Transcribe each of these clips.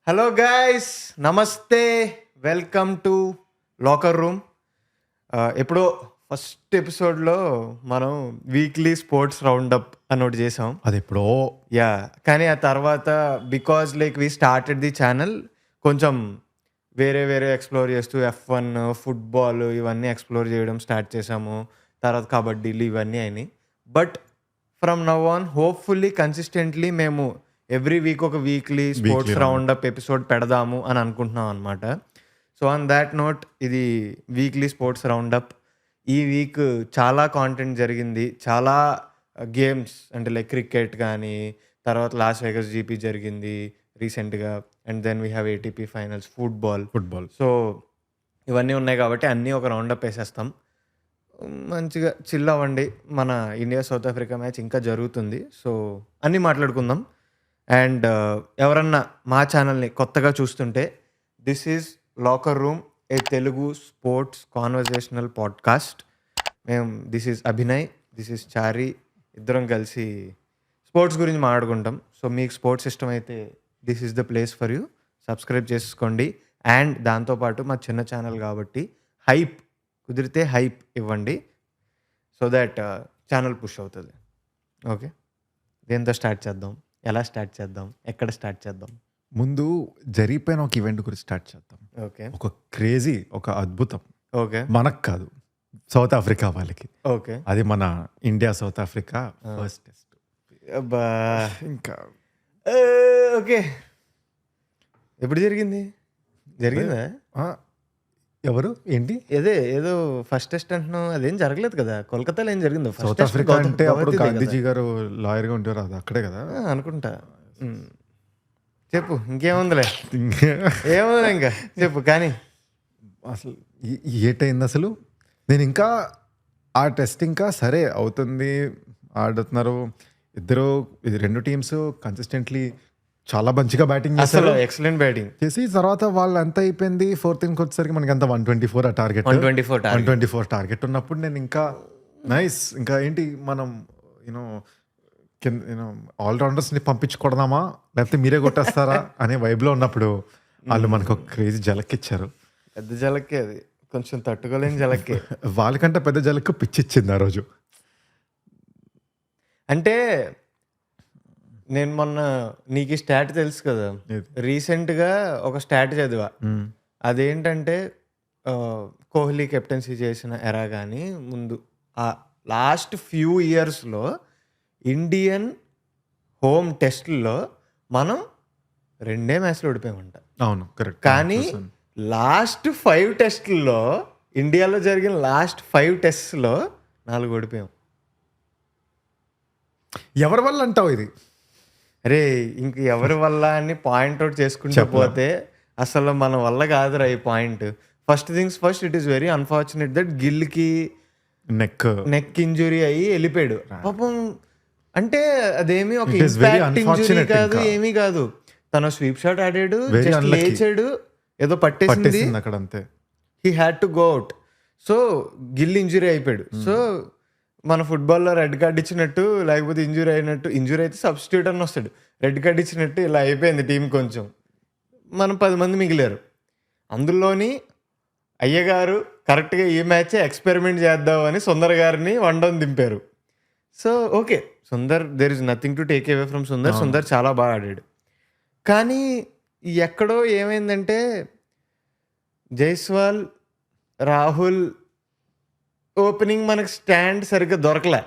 Hello guys, నమస్తే, welcome to locker room. ఎప్పుడో first ఎపిసోడ్లో మనం వీక్లీ స్పోర్ట్స్ రౌండప్ అని ఒకటి చేసాం. అది ఎప్పుడో కానీ ఆ తర్వాత because we started the channel కొంచెం వేరే ఎక్స్ప్లోర్ చేస్తూ F1 ఫుట్బాల్ ఇవన్నీ ఎక్స్ప్లోర్ చేయడం స్టార్ట్ చేసాము. తర్వాత కబడ్డీలు ఇవన్నీ అయినాయి. But from now on hopefully consistently మేము ఎవ్రీ వీక్ ఒక వీక్లీ స్పోర్ట్స్ రౌండప్ ఎపిసోడ్ పెడదాము అని అనుకుంటున్నాం అనమాట. సో ఆన్ దాట్ నోట్ ఇది వీక్లీ స్పోర్ట్స్ రౌండప్. ఈ వీక్ చాలా కాంటెంట్ జరిగింది, చాలా గేమ్స్ అంటే లైక్ క్రికెట్ కానీ, తర్వాత లాస్ వేగస్ జీపీ జరిగింది రీసెంట్గా, and then we have ATP finals, football. So ఇవన్నీ ఉన్నాయి కాబట్టి అన్నీ ఒక రౌండప్ వేసేస్తాం. మంచిగా చిల్ అవ్వండి. మన ఇండియా సౌత్ ఆఫ్రికా మ్యాచ్ ఇంకా జరుగుతుంది, సో అన్నీ మాట్లాడుకుందాం. అండ్ ఎవరన్నా మా ఛానల్ని కొత్తగా చూస్తుంటే, this is locker room, a Telugu sports conversational podcast. This is Abhinay, this is Chari, ఇద్దరం కలిసి స్పోర్ట్స్ గురించి మాట్లాడుకుంటాం. సో మీకు స్పోర్ట్స్ ఇష్టం అయితే this is the place for you. Subscribe చేసుకోండి. అండ్ దాంతోపాటు మా చిన్న ఛానల్ కాబట్టి హైప్ కుదిరితే హైప్ ఇవ్వండి, సో దాట్ ఛానల్ పుష్ అవుతుంది. ఓకే, దేంతో స్టార్ట్ చేద్దాం, ఎలా స్టార్ట్ చేద్దాం, ఎక్కడ స్టార్ట్ చేద్దాం? ముందు జరిగిపోయిన ఒక ఈవెంట్ గురించి స్టార్ట్ చేద్దాం. ఓకే, ఒక క్రేజీ, ఒక అద్భుతం. ఓకే, మనకు కాదు, సౌత్ ఆఫ్రికా వాళ్ళకి. ఓకే, అది మన India South Africa first test. అబ్బా, ఇంకా ఓకే, ఎప్పుడు జరిగిందా? ఎవరు ఏంటి ఏదో ఫస్ట్ టెస్ట్ అంటున్నావు, అదేం జరగలేదు కదా కోల్కతాలో. ఏం జరిగిందో సౌత్ ఆఫ్రికా అంటే అప్పుడు గాంధీజీ గారు లాయర్గా ఉంటారు, అది అక్కడే కదా అనుకుంటా. చెప్పు, ఇంకేముందిలే, ఏముందిలే ఇంకా చెప్పు. కానీ అసలు ఏటైంది అసలు? నేను ఇంకా ఆ టెస్ట్ ఇంకా సరే అవుతుంది, ఆడుతున్నారు ఇద్దరు, ఇది రెండు టీమ్స్ కన్సిస్టెంట్లీ చాలా మంచిగా బ్యాటింగ్ చేస్తారు, ఎక్సలెంట్ బ్యాటింగ్ చేసి తర్వాత వాళ్ళు ఎంత అయిపోయింది, ఫోర్త్ ఇన్కి వచ్చేసరికి మనకి అంత 124 ఆ టార్గెట్, 124 టార్గెట్ ఉన్నప్పుడు నేను ఇంకా నైస్, ఇంకా ఏంటి మనం యూనో ఆల్రౌండర్స్ని పంపించుకోవడమా లేకపోతే మీరే కొట్టేస్తారా అనే వైబ్లో ఉన్నప్పుడు వాళ్ళు మనకు ఒక క్రేజీ జలక్ ఇచ్చారు. పెద్ద జలక్కే అది, కొంచెం తట్టుకోలేని జలక్కే. వాళ్ళకంటే పెద్ద జలక్ పిచ్ ఇచ్చింది ఆ రోజు. అంటే నేను మొన్న, నీకు స్టాట్ తెలుసు కదా, రీసెంట్గా ఒక స్టాట్ చదివా. అదేంటంటే కోహ్లీ కెప్టెన్సీ చేసిన ఎరా కానీ ముందు ఆ లాస్ట్ ఫ్యూ ఇయర్స్లో ఇండియన్ హోమ్ టెస్ట్లో మనం 2 మ్యాచ్లు ఓడిపోయామంట. అవును, కరెక్ట్. కానీ లాస్ట్ 5 టెస్టుల్లో, ఇండియాలో జరిగిన లాస్ట్ 5 టెస్ట్లో 4 ఓడిపోయాం. ఎవరి వల్ల అంటావు ఇది? అరే ఇంక ఎవరి వల్ల అని పాయింట్అవుట్ చేసుకుంటూ పోతే అసలు మన వల్ల కాదురా ఈ point. First things first, it is very unfortunate that గిల్కి నెక్ ఇంజురీ అయ్యి వెళ్ళిపోయాడు పాపం. అంటే అదేమి ఒక ఇంపాక్ట్ ఇంజురీ కాదు, ఏమీ కాదు. తన స్వీప్ షాట్ ఆడాడు, లేచాడు, ఏదో పట్టేసింది అక్కడ, అంతే. He had to go out. So Gill injury అయిపోయాడు. సో మన ఫుట్బాల్లో రెడ్ కార్డ్ ఇచ్చినట్టు, లేకపోతే ఇంజురీ అయినట్టు, ఇంజురీ అయితే సబ్స్టిట్యూట్ అని వస్తాడు, రెడ్ కార్డ్ ఇచ్చినట్టు ఇలా అయిపోయింది టీం. కొంచెం మనం 10 మంది మిగిలారు. అందులోని అయ్యగారు కరెక్ట్గా ఈ మ్యాచే ఎక్స్పెరిమెంట్ చేద్దాం అని సుందర్ గారిని 1 డౌన్ దింపారు. So okay, Sundar, there is nothing to take away from Sundar. Sundar చాలా బాగా ఆడాడు. కానీ ఎక్కడో ఏమైందంటే జైస్వాల్, రాహుల్ ఓపెనింగ్ మనకు స్టాండ్ సరిగ్గా దొరకలే.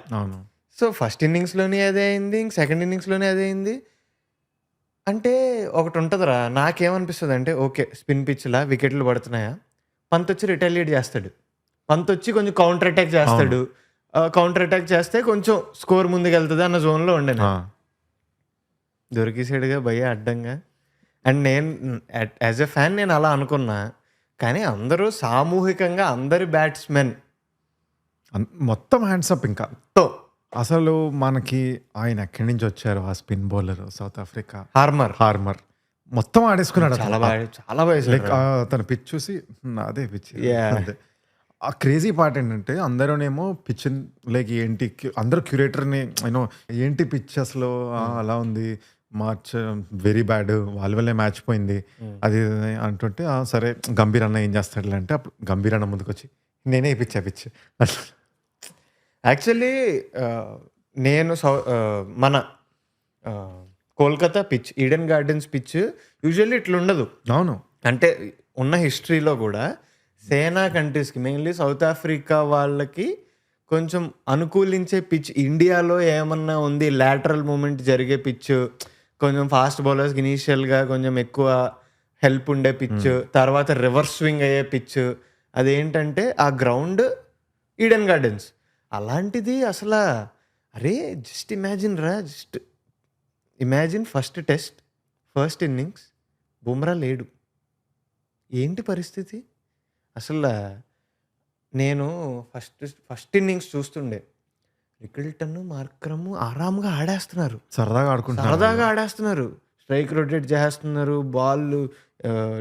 సో ఫస్ట్ ఇన్నింగ్స్లోనే అదే అయింది, ఇంక సెకండ్ ఇన్నింగ్స్లోనే అదే అయింది. అంటే ఒకటి ఉంటుందిరా, నాకేమనిపిస్తుంది అంటే, ఓకే స్పిన్ పిచ్లా వికెట్లు పడుతున్నాయా, పంత్ వచ్చి రిటాలియేట్ చేస్తాడు, పంత్ వచ్చి కొంచెం కౌంటర్ అటాక్ చేస్తాడు, కౌంటర్ అటాక్ చేస్తే కొంచెం స్కోర్ ముందుకు వెళ్తుంది అన్న జోన్లో ఉండే. దొరికేసాడుగా భయ్య అడ్డంగా. అండ్ నేను యాజ్ ఎ ఫ్యాన్ నేను అలా అనుకున్నా. కానీ అందరూ సామూహికంగా, అందరి బ్యాట్స్మెన్ మొత్తం హ్యాండ్సప్. ఇంకా అసలు మనకి ఆయన ఎక్కడి నుంచి వచ్చారు, ఆ స్పిన్ బౌలర్ సౌత్ ఆఫ్రికా, హార్మర్ మొత్తం ఆడేసుకున్నాడు. చాలా బాగా లైక్ తన పిచ్ చూసి అదే పిచ్, ఆ క్రేజీ పార్ట్ ఏంటంటే అందరూనేమో పిచ్ లైక్ ఏంటి అందరూ క్యూరేటర్ని యూనో ఏంటి పిచ్ అసలు అలా ఉంది మార్చ్ వెరీ బ్యాడ్ వాళ్ళ వల్లే మ్యాచ్ పోయింది అది ఇది అంటుంటే సరే గంభీర్ అన్న ఏం చేస్తాడులే అంటే అప్పుడు గంభీర్ అన్న ముందుకు వచ్చి నేనే పిచ్ యాక్చువల్లీ నేను మన Kolkata pitch Eden gardens pitch usually ఇట్లా ఉండదు. అవును అంటే ఉన్న హిస్టరీలో కూడా సేనా కంట్రీస్కి మెయిన్లీ సౌత్ ఆఫ్రికా వాళ్ళకి కొంచెం అనుకూలించే పిచ్ ఇండియాలో ఏమన్నా ఉంది లాటరల్ మూమెంట్ జరిగే పిచ్, కొంచెం ఫాస్ట్ బౌలర్స్కి ఇనీషియల్గా కొంచెం ఎక్కువ హెల్ప్ ఉండే పిచ్, తర్వాత రివర్స్ స్వింగ్ అయ్యే పిచ్, అదేంటంటే ఆ గ్రౌండ్ ఈడెన్ గార్డెన్స్. అలాంటిది అసలు అరే just imagine first test first innings Bumrah లేడు, ఏంటి పరిస్థితి అసలు. నేను ఫస్ట్ ఇన్నింగ్స్ చూస్తుండే రికిల్టన్ మార్క్రమ్ ఆరాంగా ఆడేస్తున్నారు, సరదాగా ఆడేస్తున్నారు, స్ట్రైక్ రొటేట్ చేస్తున్నారు, బాల్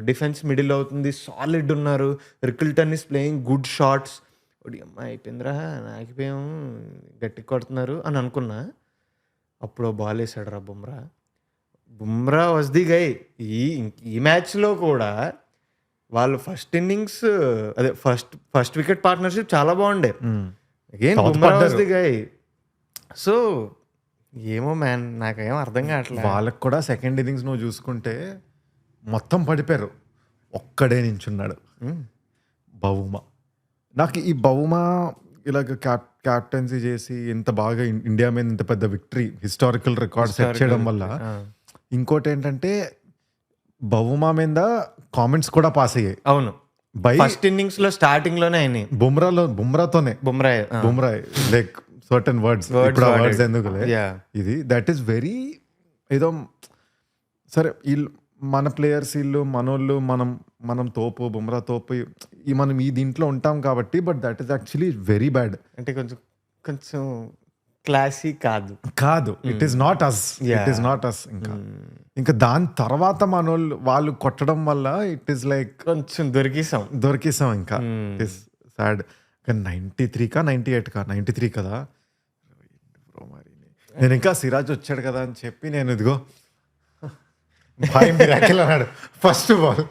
డిఫెన్స్ మిడిల్ అవుతుంది, సాలిడ్ ఉన్నారు, Rickelton is playing good shots. అమ్మ అయిపోయిందిరా నాకిపోయాం గట్టి కొడుతున్నారు అని అనుకున్నా. అప్పుడు బాల్ వేసాడు రా బుమ్రా వాజ్ ది గై. ఈ మ్యాచ్లో కూడా వాళ్ళు ఫస్ట్ ఇన్నింగ్స్ అదే ఫస్ట్ వికెట్ పార్ట్నర్షిప్ చాలా బాగుండే. Again Bumrah was the guy. So ఏమో మ్యాన్ నాకేం అర్థం కావట్లేదు. వాళ్ళకి కూడా సెకండ్ ఇన్నింగ్స్ నువ్వు చూసుకుంటే మొత్తం పడిపోయారు, ఒక్కడే నించున్నాడు బౌమా. నాకు ఈ బౌమా ఇలాగ క్యాప్టెన్సీ చేసి ఇంత బాగా ఇండియా మీద ఇంత పెద్ద విక్టరీ హిస్టారికల్ రికార్డ్ సెట్ చేయడం వల్ల ఇంకోటి ఏంటంటే బౌమా మీద కామెంట్స్ కూడా పాస్ అయ్యాయి. అవును, ఫస్ట్ ఇన్నింగ్స్ లో స్టార్టింగ్ లోనే అయినాయి. బుమ్రాతోనే బుమ్రా లైక్ సర్టన్ వర్డ్స్ ఎందుకులే ఇది దట్ ఈస్ వెరీ ఏదో సరే వీళ్ళు మన ప్లేయర్స్ వీళ్ళు మనోళ్ళు మనం తోపు బుమ్రా తోపు మనం ఈ దీంట్లో ఉంటాం కాబట్టి, but that is actually very bad. అంటే కొంచెం క్లాసీ కాదు. ఇట్ ఈస్ నాట్ అస్ ఇంకా దాని తర్వాత వాళ్ళు కొట్టడం వల్ల ఇట్ ఈస్ లైక్ కొంచెం దొరికిసాం ఇంకా ఇట్ ఈస్ సాడ్. 93 కదా. నేను ఇంకా సిరాజ్ వచ్చాడు కదా అని చెప్పి నేను ఇదిగో భాయ్ మిరాకిల్ అన్నాడు ఫస్ట్ బాల్.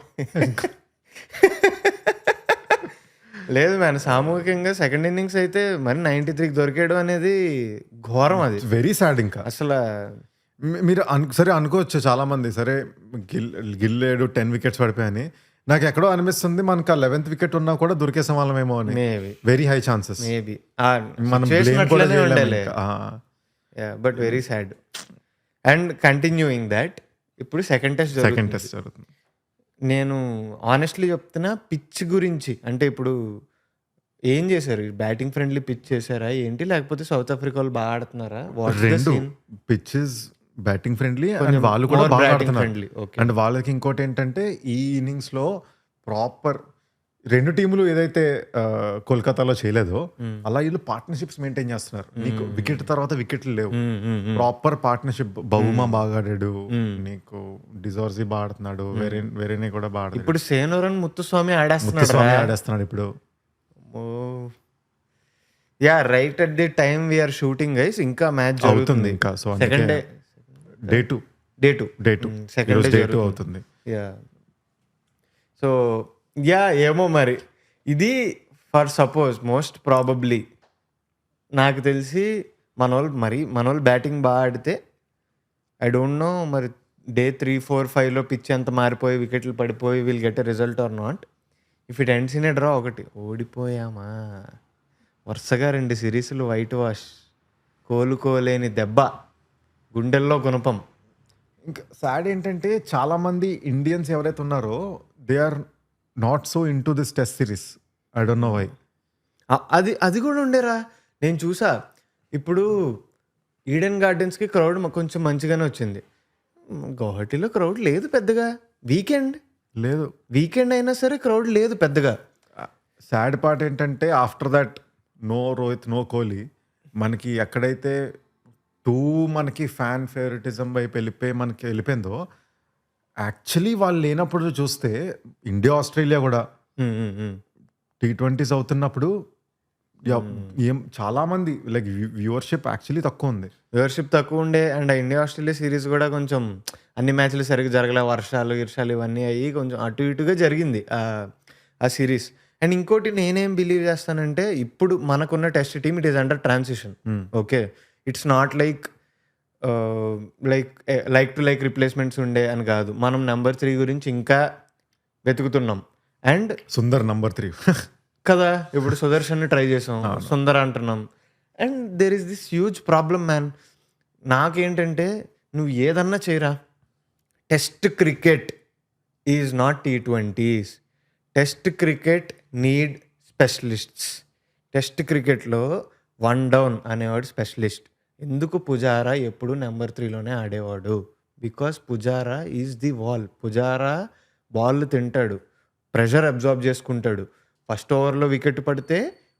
లేదు మ్యాన్, సామూహికంగా సెకండ్ ఇన్నింగ్స్ అయితే మరి 93కి దొరికేయడం అనేది ఘోరం. అది వెరీ సాడ్. ఇంకా అసలు మీరు సరే అనుకోవచ్చు చాలా మంది, సరే గిల్లేడు 10 వికెట్స్ పడిపోయాయని. నాకు ఎక్కడో అనిపిస్తుంది మనకు ఆ 11th వికెట్ ఉన్నా కూడా దొరికే సమానమేమో అని. Very high chances. మేబీ మనం but very sad. And continuing that, ఇప్పుడు సెకండ్ టెస్ట్ జరుగుతుంది. నేను ఆనెస్ట్లీ చెప్తున్నా పిచ్ గురించి. అంటే ఇప్పుడు ఏం చేశారు, బ్యాటింగ్ ఫ్రెండ్లీ పిచ్ చేశారా ఏంటి, లేకపోతే సౌత్ ఆఫ్రికా వాళ్ళు బాగా ఆడుతున్నారా? పిచ్చెస్ బ్యాటింగ్ ఫ్రెండ్లీ అండ్ వాళ్ళు కూడా బాగా ఆడుతున్నారు. అండ్ వాళ్ళకి ఇంకోటి ఏంటంటే ఈ ఇన్నింగ్స్ లో ప్రాపర్ రెండు టీములు ఏదైతే కోల్కతాలో చేయలేదో అలా వీళ్ళు పార్ట్నర్షిప్స్ మెయింటైన్ చేస్తున్నారు. నీకు వికెట్ తర్వాత వికెట్లు లేవు, ప్రాపర్ పార్ట్నర్షిప్. బౌమా బాగా ఆడాడు, నీకు డిజోర్జీ బాగా ఆడుతున్నాడు, వేరేనే కూడా బాగా ఆడాడు. ఇప్పుడు సేనోరన్ ముత్తుస్వామి ఆడేస్తున్నాడు ఇప్పుడు. Yeah right at the time we're shooting guys. ఇంకా మ్యాచ్ అవుతుంది ఇంకా. So second day two second day అవుతుంది. యా సో ఏమో మరి ఇది ఫర్ సపోజ్ మోస్ట్ ప్రాబబ్లీ నాకు తెలిసి మనోళ్ళు బ్యాటింగ్ బాగా ఆడితే ఐ డోంట్ నో మరి డే 3, 4, 5లో పిచ్ ఎంత మారిపోయి వికెట్లు పడిపోయి will get a result or not. If it ends in a draw, ఒకటి ఓడిపోయామా, వరుసగా 2 సిరీస్లు వైట్ వాష్, కోలుకోలేని దెబ్బ, గుండెల్లో గుణపం. ఇంకా సాడ్ ఏంటంటే చాలా మంది ఇండియన్స్ ఎవరైతే ఉన్నారో they are not so into this test series. I don't know why. అది కూడా ఉండేరా, నేను చూసా. ఇప్పుడు ఈడెన్ గార్డెన్స్కి క్రౌడ్ కొంచెం మంచిగానే వచ్చింది. గౌహటిలో క్రౌడ్ లేదు పెద్దగా. వీకెండ్ అయినా సరే క్రౌడ్ లేదు పెద్దగా. సాడ్ పార్ట్ ఏంటంటే after that no Rohit, no Kohli, మనకి ఎక్కడైతే మనకి ఫ్యాన్ ఫేవరెటిజం వైపు వెళ్ళిపోయిందో, యాక్చువల్లీ వాళ్ళు లేనప్పుడు చూస్తే ఇండియా ఆస్ట్రేలియా కూడా T20s అవుతున్నప్పుడు ఏం చాలా మంది లైక్ వ్యూవర్షిప్ యాక్చువల్లీ తక్కువ ఉంది. వ్యూవర్‌షిప్ తక్కువుండే అండ్ ఇండియా ఆస్ట్రేలియా సీరీస్ గూడా కొంచెం అన్ని మ్యాచ్‌లు సరిగ్గా జరగలే. వర్షాలు, గిర్షాలు ఇవన్నీ అయ్యి కొంచెం అటు ఇటుగా జరిగింది ఆ సీరీస్. అండ్ ఇంకోటి నేనేం బిలీవ్ చేస్తానంటే ఇప్పుడు మనకున్న test team it is under transition. Okay. It's not like like to like replacements ఉండే అని గాదు. మనం నంబర్ 3 గురించి ఇంకా వెతుకుతున్నాం. అండ్ సుందర్ నంబర్ 3 కదా! ఇప్పుడు సుదర్శన్‌ని ట్రై చేసాం. సుందర్ అంటున్నాం. And there is this huge problem man. నాకేంటంటే నువ్వు ఏదన్నా చేయరా. Test cricket is not T20s. Test cricket need specialists. Test క్రికెట్‌లో 1 డౌన్ అనేవాడు స్పెషలిస్ట్. ఎందుకు పుజారా ఎప్పుడు నంబర్ 3లోనే ఆడేవాడు. Because Pujara is the wall. Pujara ball తింటాడు. ప్రెషర్ అబ్జార్బ్ చేసుకుంటాడు. ఫస్ట్ ఓవర్‌లో వికెట్ పడితే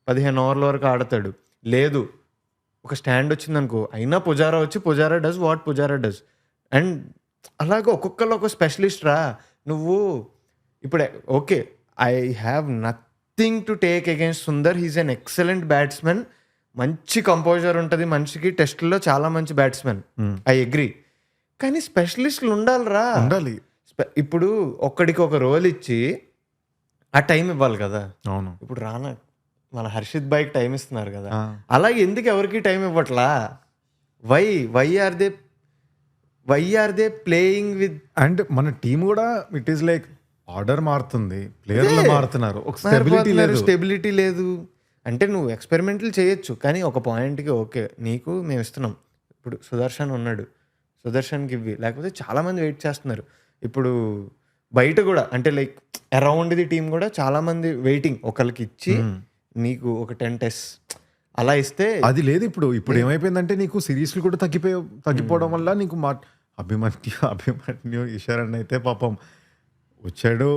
15 ఓవర్ల వరకు ఆడతాడు. లేదు ఒక స్టాండ్ వచ్చిందనుకో అయినా పుజారా వచ్చి Pujara does what Pujara does. And అలాగే ఒక్కొక్కళ్ళు ఒక స్పెషలిస్ట్ రా. నువ్వు ఇప్పుడు okay I have nothing to take against Sundar. He's an excellent batsmen. మంచి కంపోజర్ ఉంటుంది మనిషికి. టెస్ట్లో చాలా మంచి బ్యాట్స్మెన్. I agree. కానీ స్పెషలిస్టులు ఉండాలిరా. ఉండాలి. ఇప్పుడు ఒక్కడికి ఒక రోల్ ఇచ్చి ఆ టైం ఇవ్వాలి కదా. అవును. ఇప్పుడు రానా మన హర్షిత్ భాయ్కి టైం ఇస్తున్నారు కదా. అలాగే ఎందుకు ఎవరికి టైం ఇవ్వట్లా. Why are they playing with. And మన టీం కూడా ఇట్ ఈస్ లైక్ ఆర్డర్ మారుతుంది, ప్లేయర్లు మారుతున్నారు, ఒక స్టెబిలిటీ లేదు. అంటే నువ్వు ఎక్స్పెరిమెంట్లు చేయొచ్చు కానీ ఒక పాయింట్కి ఓకే నీకు మేము ఇస్తున్నాం. ఇప్పుడు సుదర్శన్ ఉన్నాడు, సుదర్శన్కి ఇవ్వి. లేకపోతే చాలామంది వెయిట్ చేస్తున్నారు. ఇప్పుడు బయట కూడా అంటే లైక్ అరౌండ్ ది టీం కూడా చాలామంది వెయిటింగ్. ఒకరికి ఇచ్చి నీకు ఒక 10 టెస్ట్ అలా ఇస్తే అది లేదు. ఇప్పుడు ఏమైపోయిందంటే నీకు సిరీస్లు కూడా తగ్గిపోవడం వల్ల నీకు అభిమన్యు ఈశ్వరన్ అయితే పాపం వచ్చాడు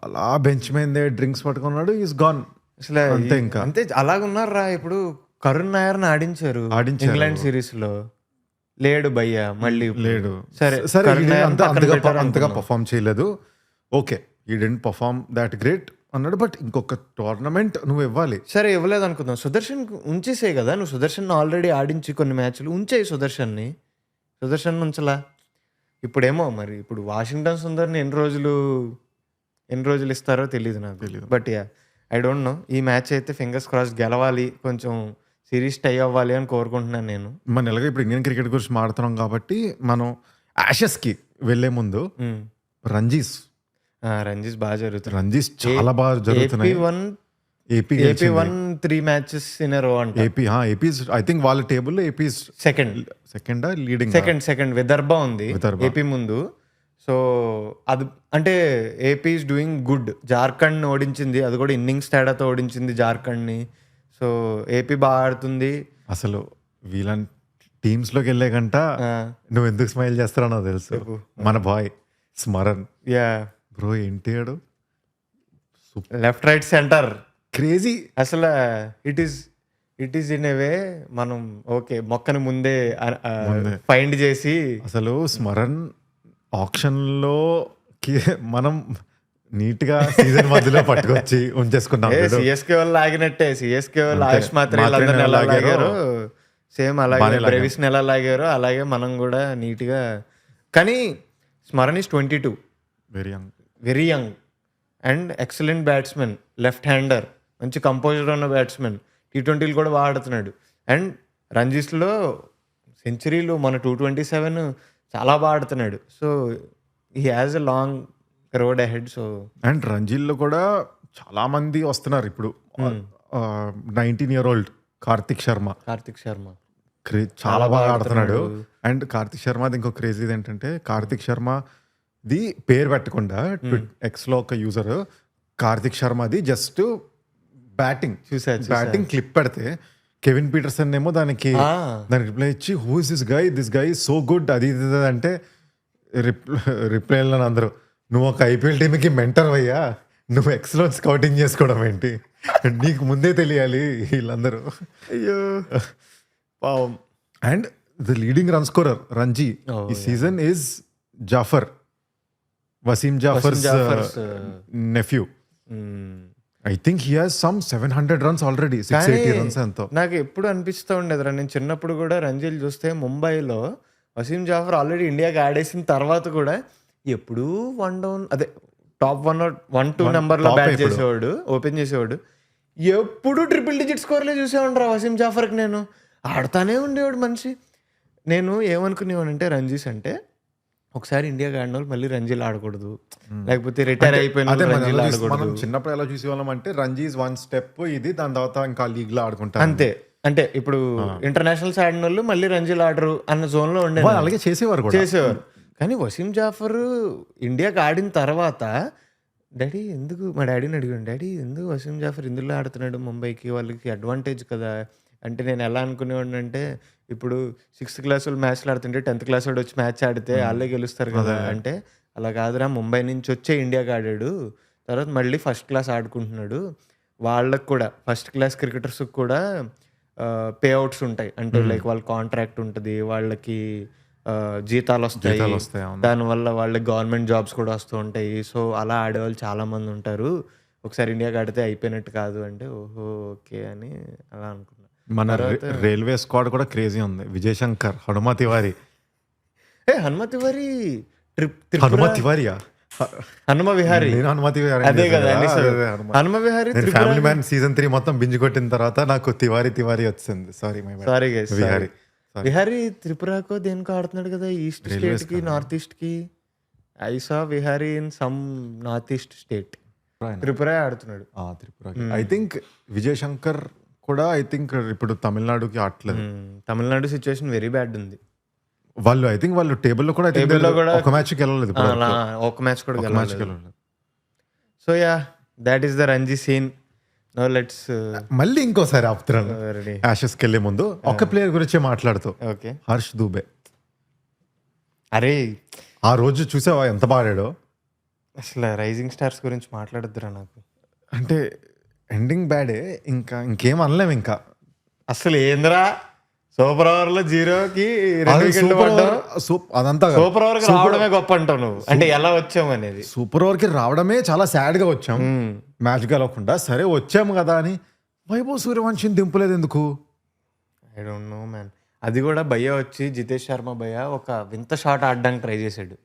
అలా బెంచ్ మీద డ్రింక్స్ పట్టుకున్నాడు, ఈస్ గాన్. అసలు అంతే అలాగున్నారా. ఇప్పుడు కరుణ్ నాయర్ని ఆడించారు ఇంగ్లాండ్ సిరీస్ లో. లేడు భయ్యా మళ్ళీ లేడు. సరే అంతగా పర్ఫామ్ చేయలేదు. ఓకే ఈ డెంట్ పర్ఫామ్ దాట్ గ్రేట్ అన్నాడు. బట్ ఇంకొక టోర్నమెంట్ నువ్వు ఇవ్వాలి. సరే ఇవ్వలేదు అనుకుందాం. సుదర్శన్ ఉంచేసే కదా. నువ్వు సుదర్శన్ ఆల్రెడీ ఆడించి కొన్ని మ్యాచ్లు ఉంచేయి. సుదర్శన్ ఉంచలా. ఇప్పుడేమో మరి ఇప్పుడు వాషింగ్టన్ సుందర్ని ఎన్ని రోజులు ఇస్తారో తెలియదు నాకు. But yeah I don't no. ఈ మ్యాచ్ అయితే ఫింగర్స్ క్రాస్ గెలవాలి, కొంచెం సిరీస్ టై అవ్వాలి అని కోరుకుంటున్నాను నేను. మన ఎలాగో ఇప్పుడు ఇండియన్ క్రికెట్ గురించి మాడుతున్నాం కాబట్టి మనం యాషెస్కి వెళ్లే ముందు రంజీస్ బాగా జరుగుతుంది. రంజీస్ చాలా బాగా జరుగుతున్నాయి. AP 3 matches in a row అంట. ఏపీ ఐ థింక్ వాళ్ళ టేబుల్లో AP second leading. Second Vidarbha ఉంది ఏపీ ముందు. సో అది అంటే AP is doing good. Jharkhand ఓడించింది, అది కూడా ఇన్నింగ్స్ తేడాతో ఓడించింది జార్ఖండ్ని. సో ఏపీ బాగా ఆడుతుంది. అసలు వీళ్ళని టీమ్స్లోకి వెళ్ళే కంట నువ్వు ఎందుకు స్మైల్ చేస్తారో నాకు తెలుసు. మన బాయ్ స్మరణ్ బ్రో ఏంటి లెఫ్ట్ రైట్ సెంటర్ క్రేజీ. అసలు ఇట్ ఈస్ ఇన్ ఏ వే మనం ఓకే మొక్కని ముందే ఫైండ్ చేసి అసలు స్మరణ్ ఆప్షన్లో మనం నీట్ గా సీజన్ మధ్యలో పట్టుకొచ్చి ఉంచేసుకున్నాం. సిఎస్కే వాళ్ళు ఆగినట్టే. సిఎస్కే వాళ్ళు ఆయుష్ మాత్రం ఎలా లాగారు సేమ్ అలాగే బ్రెవిస్ ఎలా లాగారు అలాగే మనం కూడా నీట్గా. కానీ Smaran is 22, very young and excellent batsmen, left hander, మంచి కంపోజర్ ఉన్న బ్యాట్స్మెన్. T20 కూడా బాగా ఆడుతున్నాడు. అండ్ రంజీస్లో సెంచరీలు మన 227 చాలా బాగా ఆడుతున్నాడు. So he has a long road ahead. So and రంజీల్లో కూడా చాలా మంది వస్తున్నారు ఇప్పుడు. 19-year-old కార్తిక్ శర్మ చాలా బాగా ఆడుతున్నాడు. అండ్ కార్తిక్ శర్మది ఇంకో క్రేజీ ఏంటంటే కార్తిక్ శర్మది పేరు పెట్టకుండా ఎక్స్లో ఒక యూజర్ కార్తిక్ శర్మది జస్ట్ బ్యాటింగ్ క్లిప్ పెడితే కెవిన్ పీటర్సన్ ఏమో దానికి రిప్లై ఇచ్చి who is this guy so good అది అంటే రిప్లైలో అందరూ నువ్వు ఒక ఐపీఎల్ టీమ్కి మెంటర్ అయ్యా, నువ్వు ఎక్స్లో స్కౌటింగ్ చేసుకోవడం ఏంటి, నీకు ముందే తెలియాలి వీళ్ళందరూ. అయ్యో పావం. And the leading run scorer Ranji ఈ season is Wasim Jaffer's nephew. I think he has some 700 runs already, 680 runs ఎంతో. నాకు ఎప్పుడు అనిపిస్తూ ఉండేదిరా, నేను చిన్నప్పుడు కూడా రంజీలు చూస్తే ముంబైలో వసీం జాఫర్ ఆల్రెడీ ఇండియాకి ఆడేసిన తర్వాత కూడా ఎప్పుడూ 1 డౌన్, అదే టాప్ 1 or 1-2 నెంబర్లో బ్యాట్ చేసేవాడు, ఓపెన్ చేసేవాడు. ఎప్పుడు ట్రిపుల్ డిజిట్ స్కోర్లే చూసేవాడు రా వసీం జాఫర్కి. నేను ఆడుతానే ఉండేవాడు మనిషి. నేను ఏమనుకునేవాడంటే రంజీస్ అంటే ఒకసారి ఇండియాకి ఆడిన వాళ్ళు మళ్ళీ రంజీలు ఆడకూడదు, లేకపోతే రిటైర్ అయిపోయిన అదే వాళ్ళు మనం రంజీలు ఎలా చూసి- మనం ఆడకూడదు. చిన్నప్పుడు ఎలా చూసేవాళ్ళం అంటే రంజీస్ 1 స్టెప్ ఇది, దాని తర్వాత ఇంకా లీగ్ లో ఆడుకుంటారు అంతే. అంటే ఇప్పుడు ఇంటర్నేషనల్స్ ఆడిన వాళ్ళు మళ్ళీ రంజీలు ఆడరు అన్న జోన్ లో ఉండే వాళ్ళు అలాగే చేసేవారు కూడా. చేసేవారు. కానీ వసీం జాఫర్ ఇండియాకి ఆడిన తర్వాత డాడీ ఎందుకు, మా డాడీని అడిగాను, డాడీ ఎందుకు వసీం జాఫర్ ఇందులో ఆడుతున్నాడు, ముంబైకి వాళ్ళకి అడ్వాంటేజ్ కదా అంటే. నేను ఎలా అనుకునేవాడిని అంటే, ఇప్పుడు 6th క్లాస్ వాళ్ళు మ్యాచ్లు ఆడుతుంటే 10th క్లాస్ వాడు వచ్చి మ్యాచ్ ఆడితే వాళ్ళే గెలుస్తారు కదా అంటే, అలా కాదురా, ముంబై నుంచి వచ్చే ఇండియాకి ఆడాడు, తర్వాత మళ్ళీ ఫస్ట్ క్లాస్ ఆడుకుంటున్నాడు, వాళ్ళకి కూడా ఫస్ట్ క్లాస్ క్రికెటర్స్కి కూడా పే అవుట్స్ ఉంటాయి, అంటే లైక్ వాళ్ళ కాంట్రాక్ట్ ఉంటుంది, వాళ్ళకి జీతాలు వస్తాయి, దానివల్ల వాళ్ళకి గవర్నమెంట్ జాబ్స్ కూడా వస్తూ ఉంటాయి. సో అలా ఆడేవాళ్ళు చాలామంది ఉంటారు, ఒకసారి ఇండియాకి ఆడితే అయిపోయినట్టు కాదు అంటే, ఓహో ఓకే అని అలా అనుకున్నాను. మన రైల్వే స్క్వాడ్ కూడా క్రేజీ ఉంది. విజయ్ శంకర్, హనుమ తివారీ. హనుమ తివారీ హనుమ తివారియా? హనుమ విహారీ. నేను హనుమ తివారీ అదే కదా Hanuma Vihari. Family man season 3 మొత్తం బింజ్ కొట్టిన తర్వాత నాకు తివారీ వచ్చింది. Sorry guys, Vihari. విహారీ త్రిపురకో దేనికో ఆడుతున్నాడు కదా, ఈస్ట్ స్టేట్ కి నార్త్ ఈస్ట్ కి. I saw Vihari in some north east state. Tripura ఆడుతున్నాడు. త్రిపుర. ఐ థింక్ విజయ్ శంకర్ కూడా ఐ థింక్ ఇప్పుడు తమిళనాడుకి ఆడట్లేదు. తమిళనాడు సిచ్యువేషన్ వెరీ బ్యాడ్ ఉంది. వాళ్ళు ఐ థింక్ వాళ్ళు టేబుల్లో కూడా ఒక మ్యాచ్ కి వెళ్ళలేదు, ఒక మ్యాచ్ కూడా వెళ్ళలేదు. So yeah, that is the Ranji scene. Now let's మళ్ళీ ఇంకోసారి ఆపుతున్నాను యాషెస్ కి వెళ్ళే ముందు ఒక ప్లేయర్ గురించి మాట్లాడుతూ. ఓకే, హర్ష్ దూబే. అరే ఆ రోజు చూసావా ఎంత బాడాడో? అసలు రైజింగ్ స్టార్స్ గురించి మాట్లాడొద్దురా నాకు. అంటే ఎండింగ్ బ్యాడే, ఇంకేం అనలేము ఇంకా. అసలు ఏందిరా, సూపర్ ఓవర్ లో 0కి అదంతా సూపర్ ఓవర్ రావడమే గొప్ప అంటావు నువ్వు. అంటే ఎలా వచ్చాము అనేది. సూపర్ ఓవర్ కి రావడమే చాలా సాడ్ గా వచ్చాం, మ్యాచ్ గెలవకుండా. సరే వచ్చాము కదా అని వైభవ్ సూర్యవంశిని దింపలేదు ఎందుకు? I don't no man. అది కూడా భయ్య వచ్చి జితేష్ శర్మ భయ్య ఒక వింత షాట్ ఆడడానికి ట్రై చేశాడు.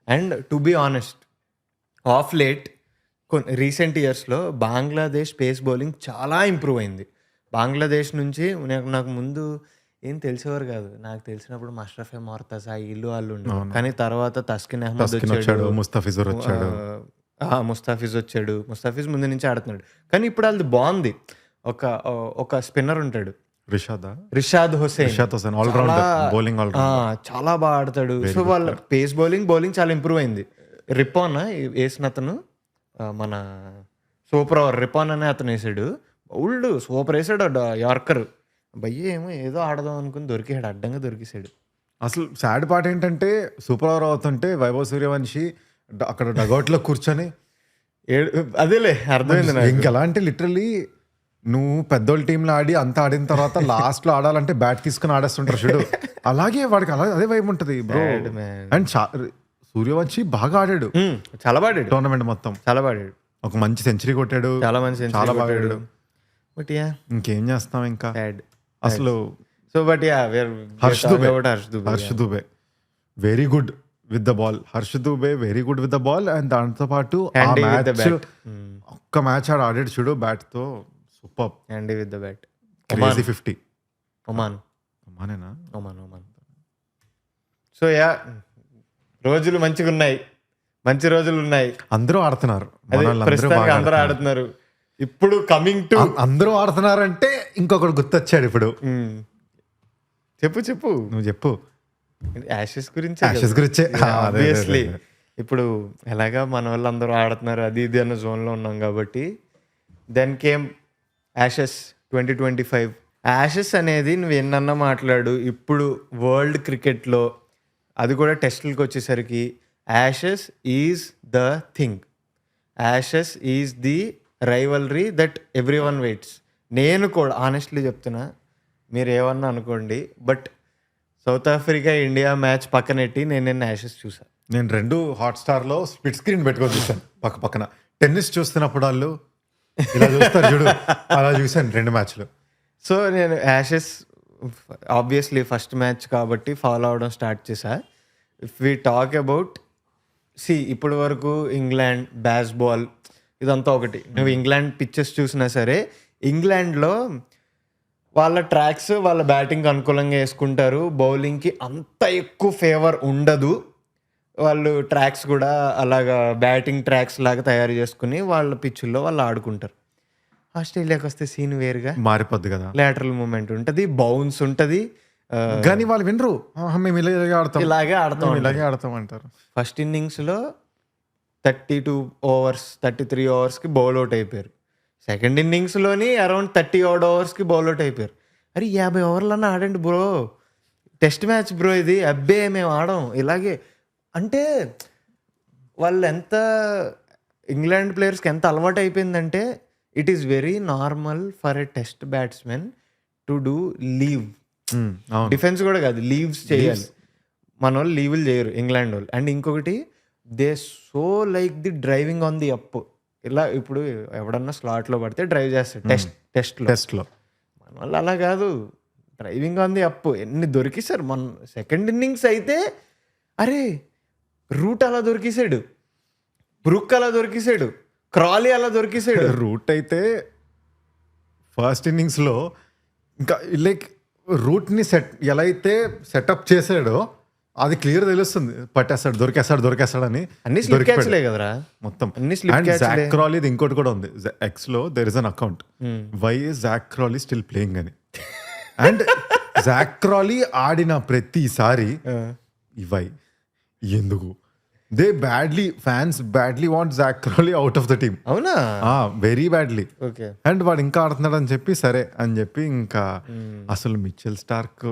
And to be honest, of late recent ఇయర్స్లో బంగ్లాదేశ్ పేస్ బౌలింగ్ చాలా ఇంప్రూవ్ అయింది. బంగ్లాదేశ్ నుంచి నాకు ముందు ఏం తెలిసేవారు కాదు. నాకు తెలిసినప్పుడు మష్రఫే మొర్తజా ఇల్లు వాళ్ళు ఉండేవారు. కానీ తర్వాత తస్కిన్ అహ్మద్ వచ్చాడు, ముస్తఫిజుర్ వచ్చాడు. ముస్తాఫిజ్ వచ్చాడు. ముస్తాఫిజ్ ముందు నుంచి ఆడుతున్నాడు. కానీ ఇప్పుడు వాళ్ళది బాగుంది. ఒక స్పిన్నర్ ఉంటాడు, రిషాద్ హుసేన్, చాలా బాగా ఆడతాడు. సో వాళ్ళ పేస్ బౌలింగ్ చాలా ఇంప్రూవ్ అయింది. రిపాన్ వేసిన అతను, మన సూపర్ ఓవర్ రిపాన్ అనే అతను వేసాడు. బౌల్డ్ సూపర్ వేసాడు యార్కర్. భయ్య ఏమో ఏదో ఆడదాం అనుకుని దొరికాడు, అడ్డంగా దొరికేసాడు. అసలు సాడ్ పార్ట్ ఏంటంటే సూపర్ ఓవర్ అవుతుంటే వైభవ్ సూర్యవంశి అక్కడ డగౌట్ లో కూర్చొని అదేలే అర్థమైంది నాకు. ఇంకెలా అంటే లిటరలీ నువ్వు పెద్దోళ్ళ టీంలో ఆడి అంత ఆడిన తర్వాత లాస్ట్ లో ఆడాలంటే బ్యాట్ తీసుకుని ఆడేస్తుంటారు చూడు, అలాగే వాడికి అలా అదే వైబ్ ఉంటుంది బ్రో. అండ్ సూర్యవంశి బాగా ఆడాడు, చాలా బాడాడు టోర్నమెంట్ మొత్తం, చాలా బాడాడు. ఒక మంచి సెంచరీ కొట్టాడు, చాలా బాగా ఆడాడు. బట్ యా, ఇంకేం చేస్తాం ఇంకా అసలు. So but yeah, Harsh Dubey very good with the ball. Harsh Dubey very good with the ball. And దాంతో పాటు ఒక్క మ్యాచ్ ఆడాడు చూడు బ్యాట్ తో, super. Handy with the bat. Crazy 50. ఒమానేనా? ఒమాన్. సో యా, రోజులు మంచిగా ఉన్నాయి, మంచి రోజులు ఉన్నాయి. అందరూ ఆడుతున్నారు, అందరూ ఆడుతున్నారు. ఇప్పుడు కమింగ్ టు అందరూ ఆడుతున్నారంటే ఇంకొకటి గుర్తొచ్చాడు ఇప్పుడు. చెప్పు నువ్వు చెప్పు. యాషెస్ గురించి. ఆబ్వియస్లీ ఇప్పుడు ఎలాగా మన వాళ్ళు అందరూ ఆడుతున్నారు అది ఇది అన్న జోన్లో ఉన్నాం కాబట్టి, దెన్ కేమ్ యాషెస్ 2025. యాషెస్ అనేది నువ్వు ఎన్నన్నా మాట్లాడు, ఇప్పుడు వరల్డ్ క్రికెట్లో అది కూడా టెస్టులకు వచ్చేసరికి Ashes is the thing. Ashes is the rivalry that every one waits. నేను కూడా ఆనెస్ట్లీ చెప్తున్నా, మీరు ఏమన్నా అనుకోండి, but South Africa India match పక్కనెట్టి నేను యాషెస్ చూసాను. నేను 2 హాట్‌స్టార్‌లో స్ప్లిట్ స్క్రీన్ పెట్టుకొని చూసాను పక్కన. టెన్నిస్ చూస్తున్నప్పుడు వాళ్ళు ఇలా చూస్తారు చూడు, అలా చూసాను 2 మ్యాచ్లు. సో నేను యాషెస్ ఆబ్వియస్లీ ఫస్ట్ మ్యాచ్ కాబట్టి ఫాలో అవడం స్టార్ట్ చేశా. ఇఫ్ వి టాక్ అబౌట్ ఇప్పటి వరకు ఇంగ్లాండ్ బాల్ ఇదంతా ఒకటి. నువ్వు ఇంగ్లాండ్ పిచ్చెస్ చూసినా సరే ఇంగ్లాండ్లో వాళ్ళ ట్రాక్స్ వాళ్ళ బ్యాటింగ్ అనుకూలంగా వేసుకుంటారు, బౌలింగ్కి అంత ఎక్కువ ఫేవర్ ఉండదు. వాళ్ళు ట్రాక్స్ కూడా అలాగా బ్యాటింగ్ ట్రాక్స్ లాగా తయారు చేసుకుని వాళ్ళ పిచ్చుల్లో వాళ్ళు ఆడుకుంటారు. ఆస్ట్రేలియాకి వస్తే సీన్ వేరుగా మారిపోద్ది కదా. లాటరల్ మూమెంట్ ఉంటుంది, బౌన్స్ ఉంటుంది, కానీ వాళ్ళు వినరు, మేము ఇలాగే ఆడతాం, ఇలాగే ఆడతాం. ఇలాగే ఆడతాం అంటారు. ఫస్ట్ ఇన్నింగ్స్లో 32 ఓవర్స్ 33 ఓవర్స్కి బౌల్ అవుట్ అయిపోయారు. సెకండ్ ఇన్నింగ్స్లోని అరౌండ్ 30 odd ఓవర్స్కి బౌల్ అవుట్ అయిపోయారు. అరే 50 ఓవర్లన్నా ఆడండి బ్రో, టెస్ట్ మ్యాచ్ బ్రో ఇది, అబ్బే మేము ఆడం ఇలాగే అంటే. వాళ్ళు ఎంత ఇంగ్లాండ్ ప్లేయర్స్కి ఎంత అలవాటు అయిపోయిందంటే it is very normal for a test batsmen to do leave. Defence కూడా కాదు, లీవ్స్ చేయాలి. మన వాళ్ళు లీవులు చేయరు ఇంగ్లాండ్ వాళ్ళు. అండ్ ఇంకొకటి, they so like the driving on the up. ఇలా ఇప్పుడు ఎవడన్నా స్లాట్లో పడితే డ్రైవ్ చేస్తాడు టెస్ట్లో. మన వాళ్ళు అలా కాదు, డ్రైవింగ్ ఆన్ ది అప్. ఎన్ని దొరికిసారు మన సెకండ్ ఇన్నింగ్స్ అయితే. అరే రూట్ అలా దొరికిసాడు, బ్రుక్ అలా దొరికిసాడు, క్రాలీ అలా దొరికిసాడు. రూట్ అయితే ఫస్ట్ ఇన్నింగ్స్లో ఇంకా లైక్ రూట్ని ఎలా అయితే సెటప్ చేసాడో అది క్లియర్ తెలుస్తుంది, పట్టేస్తాడు, దొరికేస్తాడని. అన్ని స్లిప్ క్యాచ్లే కదరా మొత్తం. అన్ని స్లిప్ క్యాచ్. జాక్ క్రాలీది ఇంకోటి కూడా ఉంది, ఎక్స్లో there is an account, why is Jack Crawley still playing అని. అండ్ జాక్ క్రాలీ ఆడిన ప్రతిసారి వై ఎందుకు they fans badly want Jack Crawley out of the team. అవునా? Very badly. ఓకే. అండ్ వాడు ఇంకా ఆడుతున్నాడు అని చెప్పి సరే అని చెప్పి ఇంకా అసలు మిచెల్ స్టార్క్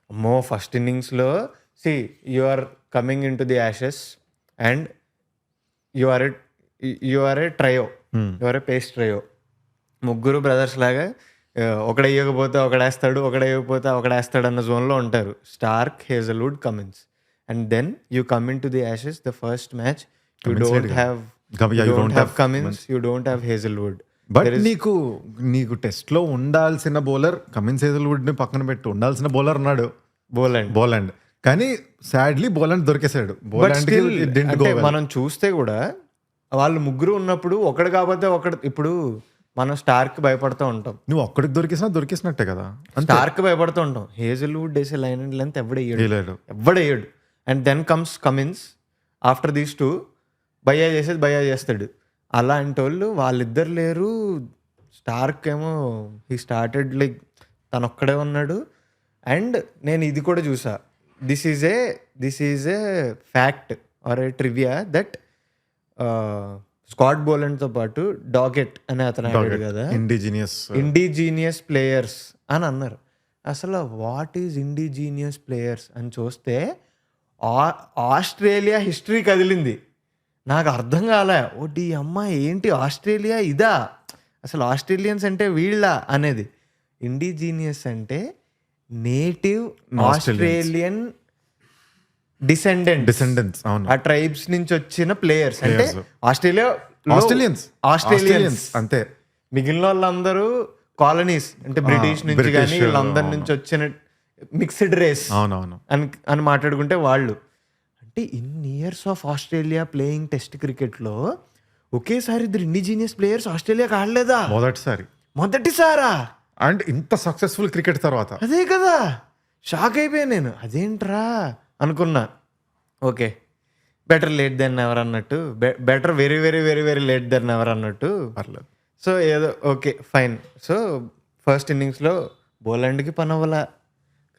అమ్మో ఫస్ట్ ఇన్నింగ్స్లో you are coming into the Ashes and you are a trio, you are a pace trio. ముగ్గురు బ్రదర్స్ లాగా ఒకడేయకపోతే ఒకడేస్తాడు, ఒకడేయకపోతే ఒకడేస్తాడు అన్న జోన్లో ఉంటారు. Starc, Hazlewood, Cummins. And then you come into the Ashes, the first match, you don't have Cummins, you don't have Hazelwood. But నీకు టెస్ట్ లో ఉండాల్సిన బౌలర్ కమిన్స్, హేజల్వుడ్ ని పక్కన పెట్టి ఉండాల్సిన బౌలర్ ఉన్నాడు బోలాండ్. కానీ సాడ్లీ బోలాండ్ దొరికేసాడు. అంటే మనం చూస్తే కూడా వాళ్ళు ముగ్గురు ఉన్నప్పుడు ఒకడు కాకపోతే ఒకడు. ఇప్పుడు మనం స్టార్క్ భయపడుతూ ఉంటాం, నువ్వు ఒక్కడికి దొరికిసినట్టే కదా. స్టార్క్ భయపడుతూ ఉంటాం. హేజల్వుడ్ వేసే లైన్ అండ్ లెంత్ ఎవడేయడు. And then comes Cummins after these two. భయ్యా చేస్తాడు. అలాంటి వాళ్ళిద్దరు లేరు. స్టార్క్ ఏమో హీ స్టార్టెడ్ లైక్ తనొక్కడే ఉన్నాడు. అండ్ నేను ఇది కూడా చూసా, this is a fact or a trivia that Scott బోలాండ్తో పాటు డాగెట్ అనే అతను అన్నాడు కదా, ఇండిజీనియస్ ప్లేయర్స్ అని అన్నారు. అసలు వాట్ ఈజ్ ఇండిజీనియస్ ప్లేయర్స్ అని చూస్తే ఆస్ట్రేలియా హిస్టరీ కదిలింది. నాకు అర్థం కాలే, ఓటి అమ్మ ఏంటి ఆస్ట్రేలియా ఇదా, అసలు ఆస్ట్రేలియన్స్ అంటే వీళ్ళ అనేది. ఇండిజీనియస్ అంటే నేటివ్ ఆస్ట్రేలియన్ డిసెండెంట్స్, ఆ ట్రైబ్స్ నుంచి వచ్చిన ప్లేయర్స్. అంటే ఆస్ట్రేలియన్స్ అంతే. మిగిలిన వాళ్ళందరూ కాలనీస్, అంటే బ్రిటిష్ నుంచి కానీ వీళ్ళందరి నుంచి వచ్చిన మిక్స్డ్ రేస్ అని మాట్లాడుకుంటే వాళ్ళు. అంటే ఇన్ని years of Australia playing test క్రికెట్లో ఒకేసారి ఇద్దరు ఇండిజీనియస్ ప్లేయర్స్ ఆస్ట్రేలియాకి ఆడలేదా? మొదటిసారా? అండ్ ఇంత సక్సెస్ఫుల్ క్రికెట్ తర్వాత. అదే కదా, షాక్ అయిపోయాను నేను, అదేంట్రా అనుకున్నా. Okay, better late than ever అన్నట్టు, better very very very very late than ever అన్నట్టు. పర్లేదు. సో ఏదో ఓకే ఫైన్. సో ఫస్ట్ ఇన్నింగ్స్లో బోలాండ్కి పని అవ్వలా,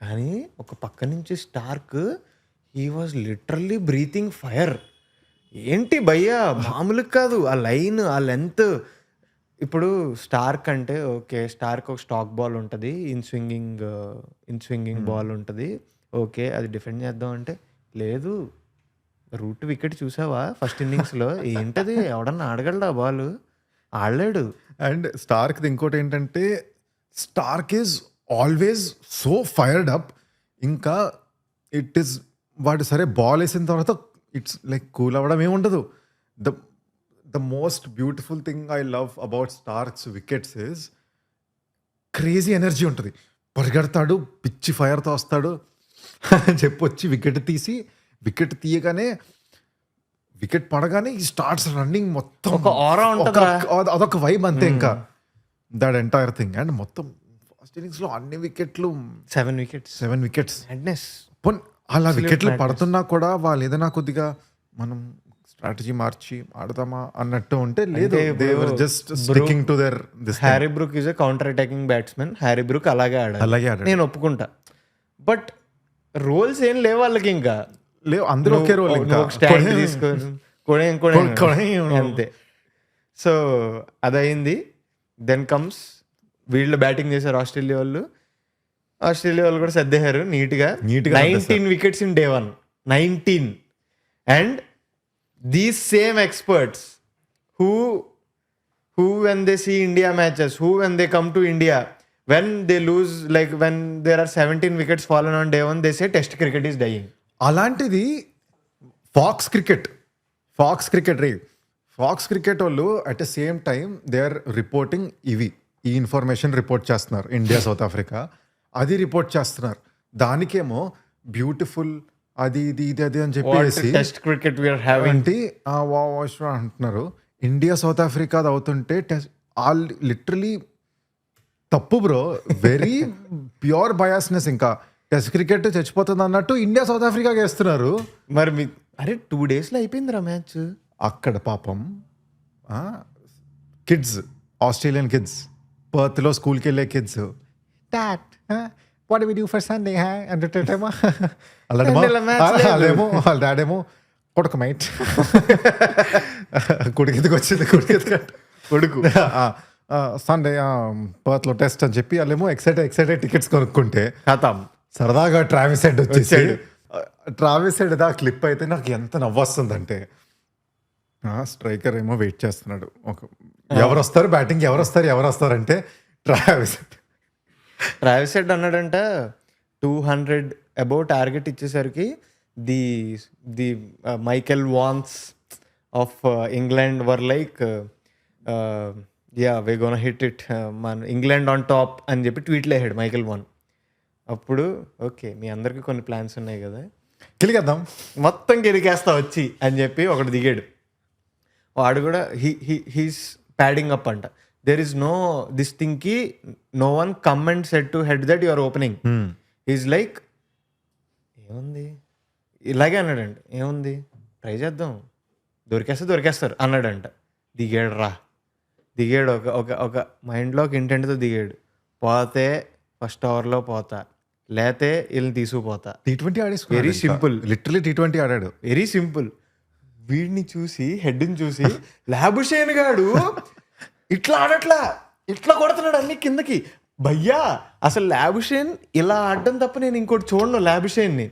కానీ ఒక పక్క నుంచి Starc he was literally breathing fire. ఏంటి భయ్యా మామూలు కాదు ఆ లైన్, ఆ లెంత్. ఇప్పుడు స్టార్క్ అంటే ఓకే, స్టార్క్ ఒక స్టాక్ బాల్ ఉంటుంది, ఇన్ స్వింగింగ్ బాల్ ఉంటుంది, ఓకే అది డిఫెండ్ చేద్దాం అంటే లేదు. రూట్ వికెట్ చూసావా ఫస్ట్ ఇన్నింగ్స్లో? ఏంటది, ఎవడన్నా ఆడగలడా బాల్? ఆడలేడు. అండ్ స్టార్క్ ఇంకోటి ఏంటంటే Starc is always so fired up. ఇంకా ఇట్ ఈస్ వాడు సరే బాల్ వేసిన తర్వాత ఇట్స్ లైక్ కూల్ అవ్వడం ఏముండదు. The most beautiful thing I love about Starks wickets is crazy energy ఉంటుంది. పరిగెడతాడు, పిచ్చి ఫైర్తో వస్తాడు అని చెప్పి వచ్చి వికెట్ తీయగానే వికెట్ పడగానే ఈ స్టార్ట్స్ రన్నింగ్ మొత్తం ఒక aura ఉంటదిరా. అదొక వైబ్ అంతే. ఇంకా దట్ ఎంటైర్ థింగ్. అండ్ మొత్తం ఫస్ట్ ఇన్నింగ్స్ లో అన్ని వికెట్లు 7 వికెట్స్. 7 వికెట్స్. మ్యాడ్నెస్. అలా వికెట్లు పడుతున్నా కూడా వాళ్ళు ఏదైనా కొద్దిగా మనం స్ట్రాటజీ మార్చి ఆడదామా అన్నట్టు ఉంటే లేదు, they were just sticking to their this. Harry Brook is a counter attacking batsmen. Harry Brook అలాగే ఆడాడు. నేను ఒప్పుకుంటా. బట్ రోల్స్ ఏం లేవు వాళ్ళకి. ఇంకా లేవు, అందరూ ఒకే రోల్. ఇంకా స్టాండ్ తీసుకోని అంతే. సో అదయింది. దెన్ కమ్స్ వీళ్ళు బ్యాటింగ్ చేశారు ఆస్ట్రేలియా వాళ్ళు కూడా సర్దేశారు నీట్గా. 19 wickets in day 1. 19. And these same experts who when they see India matches, who when they come to India, when they lose, like when there are 17 wickets fallen on day 1, they say test cricket is dying. అలాంటిది Fox cricket వాళ్ళు at the same time they are reporting ఈ information report చేస్తున్నారు. India South Africa అది report చేస్తున్నారు. దానికేమో beautiful అది అని చెప్పేసి test cricket we are having అంటున్నారు. ఇండియా సౌత్ ఆఫ్రికా అది అవుతుంటే లిటరలీ తప్పు బ్రో. Very pure biasness. ఇంకా టెస్ట్ క్రికెట్ చచ్చిపోతుంది అన్నట్టు ఇండియా సౌత్ ఆఫ్రికా వేస్తున్నారు. మరి అరే 2 days లో అయిపోయిందిరా మ్యాచ్. అక్కడ పాపం కిడ్స్, ఆస్ట్రేలియన్ కిడ్స్, పర్త్లో స్కూల్కి వెళ్ళే kids, what we do for Sunday అంటేమో వాళ్ళేమో వాళ్ళ డాడేమో కొడుకు మైట్ కొడుకు వచ్చింది కొడుకు సండే పర్త్లో టెస్ట్ అని చెప్పి వాళ్ళేమో ఎక్సైటెడ్ టికెట్స్ కొనుక్కుంటే ఖతం సరదాగా ట్రావిస్ హెడ్ వచ్చేసాడు. ట్రావిస్ హెడ్ దా క్లిప్ అయితే నాకు ఎంత నవ్వొస్తుందంటే స్ట్రైకర్ ఏమో వెయిట్ చేస్తున్నాడు. ఎవరు వస్తారు బ్యాటింగ్, ఎవరు వస్తారు అంటే ట్రావిస్ హెడ్ అన్నాడంట 200 అబౌవ్ టార్గెట్ ఇచ్చేసరికి the Michael Vaughans of England were like we gonna hit it, మన ఇంగ్లాండ్ ఆన్ టాప్ అని చెప్పి ట్వీట్లు వేసాడు మైకెల్ వాన్. అప్పుడు ఓకే మీ అందరికి కొన్ని ప్లాన్స్ ఉన్నాయి కదా, కిలికేద్దాం, మొత్తం కిలికేస్తా వచ్చి అని చెప్పి ఒకటి దిగాడు. వాడు కూడా హీస్ ప్యాడింగ్ అప్ అంట. There is no this thing కి no one come and set to head that your opening. Is like ఏముంది ఇలాగే అన్నాడంట. ఏముంది ట్రై చేద్దాం, దొరికేస్తారు అన్నాడంట. దిగాడు ఒక మైండ్లో ఒక ఇంటెంట్తో దిగాడు. పోతే ఫస్ట్ ఓవర్లో పోతా, లేతే వీళ్ళని తీసుకుపోతా. T20 ఆడేసి very simple. Literally T20 ఆడాడు. Very simple. వీడిని చూసి హెడ్ని చూసి లాబుషేన్ గాడు ఇట్లా ఆడట్లా, ఇట్లా కొడుతున్నాడు అన్ని కిందకి. భయ్యా అసలు లాబుషేన్ ఇలా ఆడడం తప్ప నేను ఇంకోటి చూడను లాబుషేన్ని.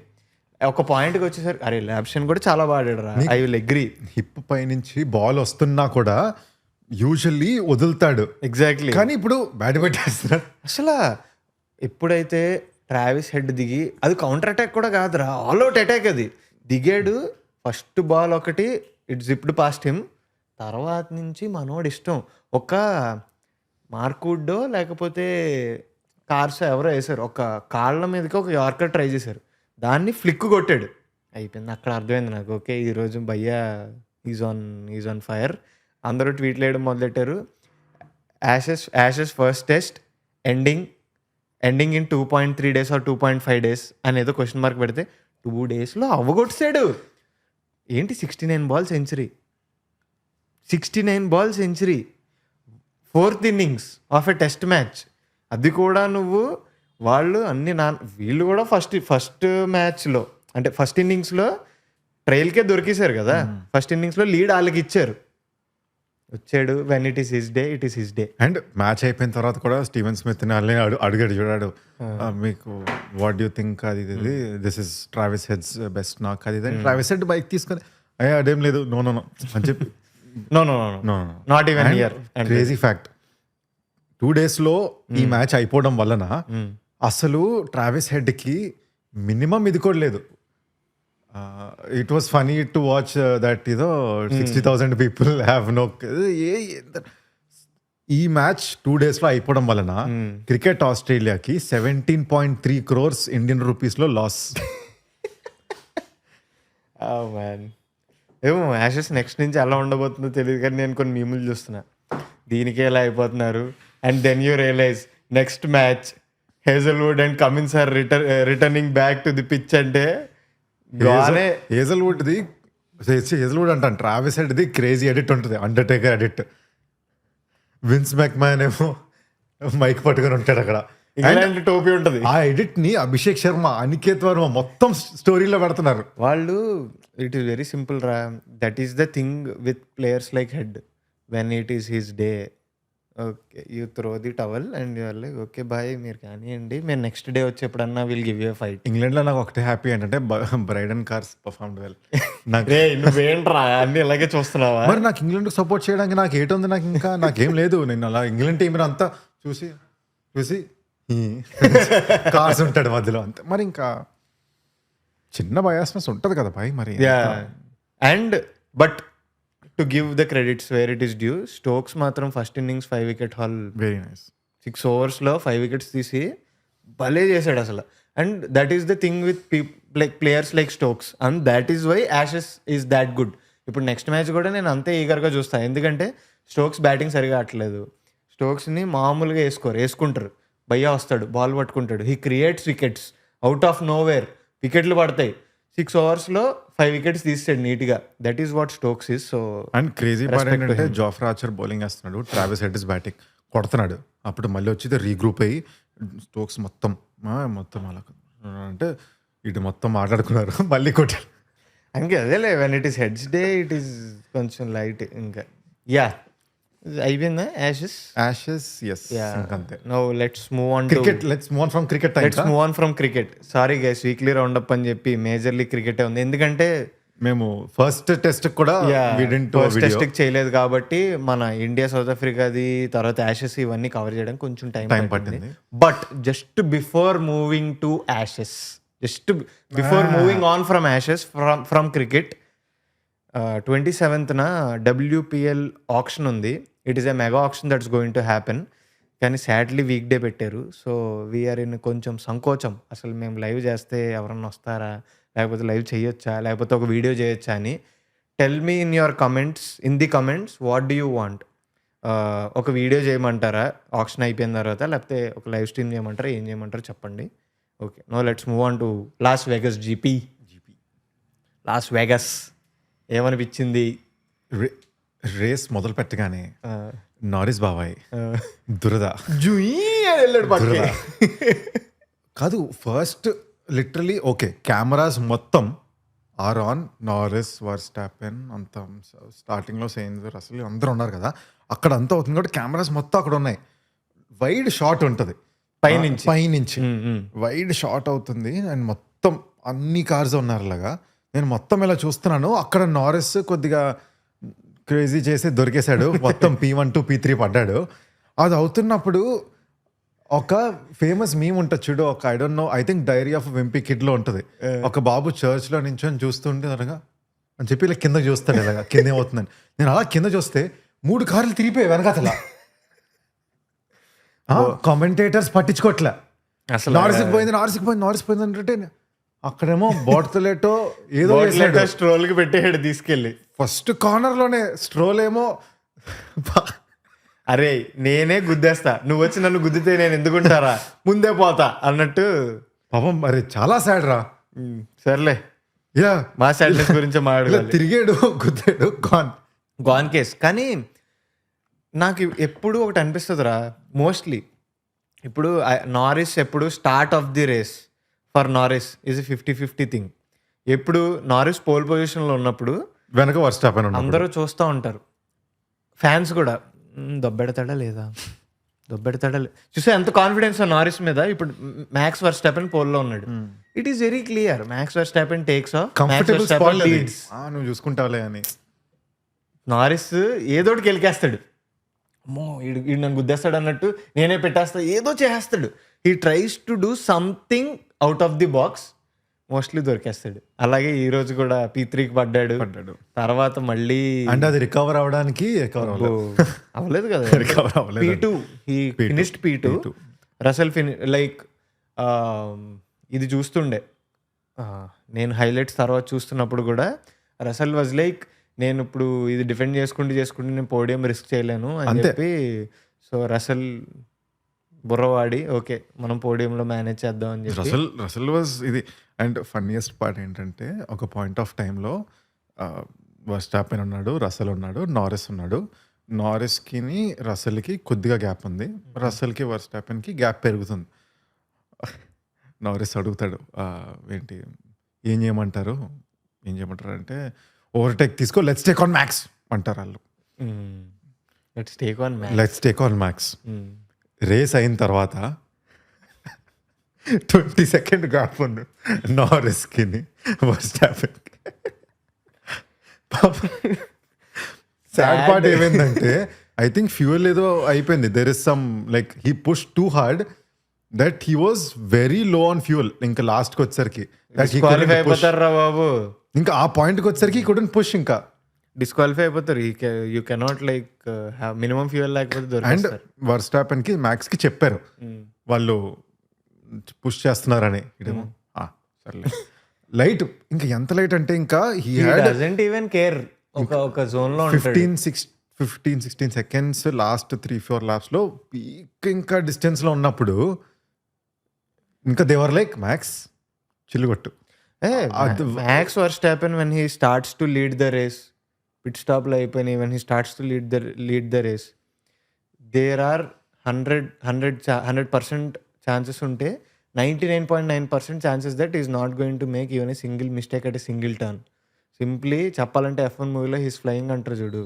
ఒక పాయింట్కి వచ్చేసరికి అరే లాబుషేన్ కూడా చాలా బాగా ఆడాడు రా, ఐ విల్ అగ్రీ. హిప్ పై నుంచి బాల్ వస్తున్నా కూడా యూజువల్లీ వదులుతాడు. ఎగ్జాక్ట్లీ. కానీ ఇప్పుడు బ్యాట్ పెట్టేస్తున్నాడు. అసలు ఎప్పుడైతే ట్రావిస్ హెడ్ దిగి, అది కౌంటర్ అటాక్ కూడా కాదురా, ఆల్ అవుట్ అటాక్. అది దిగాడు, ఫస్ట్ బాల్ ఒకటి ఇట్ జిప్డ్ పాస్ట్ హిమ్. తర్వాత నుంచి మనోడు ఇష్టం. ఒక మార్కుడ్డో లేకపోతే కార్స్ ఎవరో వేశారు, ఒక కాళ్ళ మీదకి ఒక యార్కర్ ట్రై చేశారు, దాన్ని ఫ్లిక్ కొట్టాడు. అయిపోయింది. అక్కడ అర్థమైంది నాకు, ఓకే ఈరోజు భయ్యా ఈజ్ ఆన్ ఫైర్. అందరూ ట్వీట్లు వేయడం మొదలెట్టారు. Ashes first test ending in 2.3 days or 2.5 days అనేదో క్వశ్చన్ మార్క్ పెడితే 2 daysలో అవ్వగొట్టాడు. ఏంటి 69 ball century, 69 ball century, 4th innings of a test match. అది కూడా నువ్వు వాళ్ళు వీళ్ళు కూడా ఫస్ట్ మ్యాచ్లో అంటే ఫస్ట్ ఇన్నింగ్స్లో ట్రైల్కే దొరికేశారు కదా. ఫస్ట్ ఇన్నింగ్స్లో లీడ్ వాళ్ళకి ఇచ్చారు. వచ్చాడు, when it is his day. And match అయిపోయిన తర్వాత కూడా స్టీవెన్ స్మిత్ అడిగాడు చూడాడు, మీకు వాట్ యూ థింక్ అది this is Travis heads best నాకు అది ట్రావిస్ హెడ్ బైక్ తీసుకొని అదేం లేదు నో అని చెప్పి not even here. Crazy fact, 2 daysలో ఈ మ్యాచ్ అయిపోవడం వలన అసలు ట్రావిస్ హెడ్కి మినిమం ఇది కూడా లేదు. It was funny to watch that ఏదో 60,000 పీపుల్ హ్యావ్ నో. ఈ మ్యాచ్ 2 డేస్లో అయిపోవడం వలన క్రికెట్ ఆస్ట్రేలియాకి 17.3 crores ఇండియన్ రూపీస్లో లాస్. మ్యాన్ ఏమో యాషెస్ నెక్స్ట్ నుంచి ఎలా ఉండబోతుందో తెలియదు, కానీ నేను కొన్ని మీములు చూస్తున్నా దీనికే ఎలా అయిపోతున్నారు. And then you realize next match Hazlewood and Cummins are returning back to the pitch అంటే హేజల్వుడ్ అంటాను, ట్రావిస్ హెడ్ది క్రేజీ ఎడిట్ ఉంటుంది, అండర్టేకర్ ఎడిట్. విన్స్ మెక్మ్యాన్ ఏమో మైక్ పట్టుకొని ఉంటాడు అక్కడ, ఇంగ్లాండ్ టోపీ ఉంటుంది. ఆ ఎడిట్ ని అభిషేక్ శర్మ, అనికేత్ వర్మ మొత్తం స్టోరీలో పెడుతున్నారు వాళ్ళు. ఇట్ ఈస్ వెరీ సింపుల్ రా, that is the thing with players like Head. When it is his day, okay you throw the towel and you're like okay boy మీరు కానివ్వండి, మేము నెక్స్ట్ డే వచ్చేప్పుడన్నా will give you fight. England లో నాకు ఒకటే happy ఏంటంటే Brydon cars performed well. నువ్వేంట్రా అన్ని ఇలాగే చూస్తున్నావా? మరి నాకు ఇంగ్లాండ్ సపోర్ట్ చేయడానికి నాకు ఏటుంది, నాకు ఇంకా నాకేం లేదు. నేను అలా ఇంగ్లాండ్ టీం అంతా చూసి కార్స్ ఉంటాడు మధ్యలో అంతే. మరి ఇంకా చిన్న బయాస్నెస్ ఉంటుంది కదా బాయ్ మరి. And but to give the credits where it is due, Stokes మాత్రం first innings 5 wicket haul, very nice. 6 overs 5 wickets తీసి భలే చేశాడు అసలు. And that is the thing with like players like Stokes, and that is why Ashes is that good. ఇప్పుడు next match కూడా నేను అంతే ఈగర్గా చూస్తాను, ఎందుకంటే స్టోక్స్ బ్యాటింగ్ సరిగా ఆడలేదు. స్టోక్స్ని మామూలుగా వేసుకుంటారు, భయ్యా వస్తాడు బాల్ పట్టుకుంటాడు, he creates wickets out of nowhere, వికెట్లు పడతాయి. 6 overs 5 wickets తీస్తాడు నీట్గా. That is what Stokes is. So and crazy part ఏంటంటే జోఫ్రా ఆర్చర్ బౌలింగ్ వేస్తున్నాడు, ట్రావిస్ హెడ్ ఇస్ బ్యాటింగ్ కొడుతున్నాడు. అప్పుడు మళ్ళీ వచ్చి రీగ్రూప్ అయ్యి స్టోక్స్ మొత్తం అలా అంటే ఇటు మొత్తం మాట్లాడుకున్నారు, మళ్ళీ కొట్టారు. అంకే అదేలే, when it is heads day it is కొంచెం లైట్. ఇంకా యా అయిపోయిందా యాషెస్? yes, అంతే. Now let's move on cricket. Let's move on from cricket. Let's move on from cricket. Sorry guys, weekly round up అని చెప్పి major league క్రికెటే ఉంది, ఎందుకంటే మేము first test కూడా టెస్ట్ చేయలేదు కాబట్టి మన ఇండియా సౌత్ ఆఫ్రికాది తర్వాత యాషెస్ ఇవన్నీ కవర్ చేయడానికి కొంచెం టైం పట్టింది. But just before moving to Ashes, just before moving on from Ashes from cricket, 27th WPL option ఉంది. It is a mega option that's going to happen, కానీ sadly weekday పెట్టారు. So we're in కొంచెం సంకోచం, అసలు మేము live చేస్తే ఎవరన్నా వస్తారా, లేకపోతే లైవ్ చేయొచ్చా, లేకపోతే ఒక వీడియో చేయొచ్చా అని. Tell me in your comments, in the comments what do you want. ఒక వీడియో చేయమంటారా ఆప్షన్ అయిపోయిన తర్వాత, లేకపోతే ఒక లైవ్ స్ట్రీమ్ చేయమంటారా, ఏం చేయమంటారో చెప్పండి. Okay, no let's move on to Las Vegas. GP Las Vegas ఏమనిపించింది? రేస్ మొదలు పెట్టగానే నారిస్ బాబాయ్ దురద కాదు, ఫస్ట్ లిటరలీ ఓకే కెమెరాస్ మొత్తం ఆర్ ఆన్ నారిస్, వర్స్టాపెన్ అంతా స్టార్టింగ్లో సెయిన్స్ అసలు అందరూ ఉన్నారు కదా, అక్కడ అంతా అవుతుంది కాబట్టి కెమెరాస్ మొత్తం అక్కడ ఉన్నాయి. వైడ్ షాట్ ఉంటుంది పైనుంచి వైడ్ షాట్ అవుతుంది, అండ్ మొత్తం అన్ని కార్స్ ఉన్నారు అలాగా. నేను మొత్తం ఇలా చూస్తున్నాను, అక్కడ నారిస్ కొద్దిగా క్రేజీ చేసి దొరికేశాడు, మొత్తం P1 to P3 పడ్డాడు. అది అవుతున్నప్పుడు ఒక ఫేమస్ మీమ్ ఉంటుంది చూడు, ఒక I don't know, I think diary of Wimpy Kid లో ఉంటుంది, ఒక బాబు చర్చ్ లో నించొని చూస్తుంటే అనగా అని చెప్పి ఇలా కింద చూస్తాడు, ఇలాగా కింద ఏమవుతుందని. నేను అలా కింద చూస్తే 3 కార్లు తిరిగిపోయాయి వెనకాతల. కామెంటేటర్స్ పట్టించుకోవట్లే, అసలు నారిస్ పోయింది అంటే అక్కడేమో బాట్లెటో ఏదో స్ట్రోల్ కి పెట్టేసాడు తీసుకెళ్ళి. ఫస్ట్ కార్నర్ లోనే స్ట్రోల్ ఏమో అరే నేనే గుద్దేస్తా, నువ్వు వచ్చి నన్ను గుద్దితే నేను ఎందుకుంటారా, ముందే పోతా అన్నట్టు. పాపం మరి చాలా సాడ్ రా. సర్లే, యా మా సాడ్నెస్ గురించి మాట్లాడాలి. తిరిగాడు, గుద్దాడు, గాన్ కేస్. కానీ నాకు ఎప్పుడు ఒకటి అనిపిస్తుందిరా, మోస్ట్లీ ఇప్పుడు నారిస్ ఎప్పుడు start of the race for Norris is 50-50 thing. ఎప్పుడు నారిస్ పోల్ పొజిషన్లో ఉన్నప్పుడు వెనక వర్స్టాపెన్ అందరూ చూస్తూ ఉంటారు, ఫ్యాన్స్ కూడా దొబ్బెడతాడా లేదా చూసే ఎంత కాన్ఫిడెన్స్ నారిస్ మీద. ఇప్పుడు మ్యాక్స్ వర్స్టాపెన్ పోల్లో ఉన్నాడు, it is very clear, Max Verstappen takes off, leads, నువ్వు చూసుకుంటావులే అని. నారిస్ ఏదోటికి గెలికేస్తాడు, అమ్మో ఈడు నన్ను గుద్దేస్తాడు అన్నట్టు నేనే పెట్టేస్తా, ఏదో చేస్తాడు. He tries to do something out of the box mostly దొరికేస్తాడు. అలాగే ఈ రోజు కూడా P3కి పడ్డాడు. తర్వాత మళ్ళీ అండ్ అది రికవర్ అవడానికి అవ్వలేదు కదా. రికవర్ అవ్వలేదు. P2 he finished P2. Russell like ఇది చూస్తుండే నేను హైలైట్స్ తర్వాత చూస్తున్నప్పుడు కూడా రసెల్ వాజ్ లైక్ నేను ఇప్పుడు ఇది డిఫెండ్ చేసుకుంటూ నేను పోడియం రిస్క్ చేయలేను అని అంతే. చెప్పి సో రసెల్ బుర్రవాడి ఓకే మనం పోడియంలో మేనేజ్ చేద్దాం అని చెప్పి రసెల్ వాజ్ ఇది. అండ్ ఫన్నీయెస్ట్ పార్ట్ ఏంటంటే ఒక పాయింట్ ఆఫ్ టైంలో వర్స్టాపెన్ ఉన్నాడు, రసెల్ ఉన్నాడు, నారిస్ ఉన్నాడు. నారిస్కి రసెల్కి కొద్దిగా గ్యాప్ ఉంది, రసెల్కి వర్స్టాపెన్కి గ్యాప్ పెరుగుతుంది. నారిస్ అడుగుతాడు ఏంటి ఏం చేయమంటారు అంటే ఓవర్టేక్ తీసుకో, లెట్స్ టేక్ ఆన్ మ్యాక్స్ అంటారు వాళ్ళు. Let's take on Max. Race అయిన తర్వాత 20 సెకండ్ గ్యాప్ ఉంది నారిస్కి వర్స్టాపెన్కి. సాడ్ పార్ట్ ఏమైందంటే ఐ థింక్ ఫ్యూయల్ ఏదో అయిపోయింది. There is some like he push too hard that he was very low on fuel. ఇంకా లాస్ట్కి వచ్చేసరికి డిస్క్వాలిఫై అయిపోతారా బాబు. ఇంకా ఆ పాయింట్కి వచ్చేసరికి కుడెంట్ పుష్. ఇంకా డిస్క్వాలిఫై అయిపోతారు. You cannot like minimum fuel లేకపోతే అండ్ వర్స్టాపెన్కి మ్యాక్స్కి చెప్పారు వాళ్ళు పుష్ చేస్తున్నారని. ఇదేమో సర్లే లైట్. ఇంకా ఎంత లైట్ అంటే ఇంకా హీ డజంట్ ఈవెన్ కేర్. ఒక జోన్ లో 15-16 సెకండ్స్ లాస్ట్ 3-4 laps పీక్ ఇంకా డిస్టెన్స్ లో ఉన్నప్పుడు ఇంకా దేవర్ లైక్ మ్యాక్స్ చిల్లుగొట్టు. Max Verstappen when he starts to lead the race, pit stop లో అయిపోయినాయి, when he starts to lead the race, there are 100% chances ఉంటే 99.9% chances that is not going to make even a single mistake at a single turn. Simply చెప్పాలంటే F1 మూవీలో he's flying అంటారు చూడు,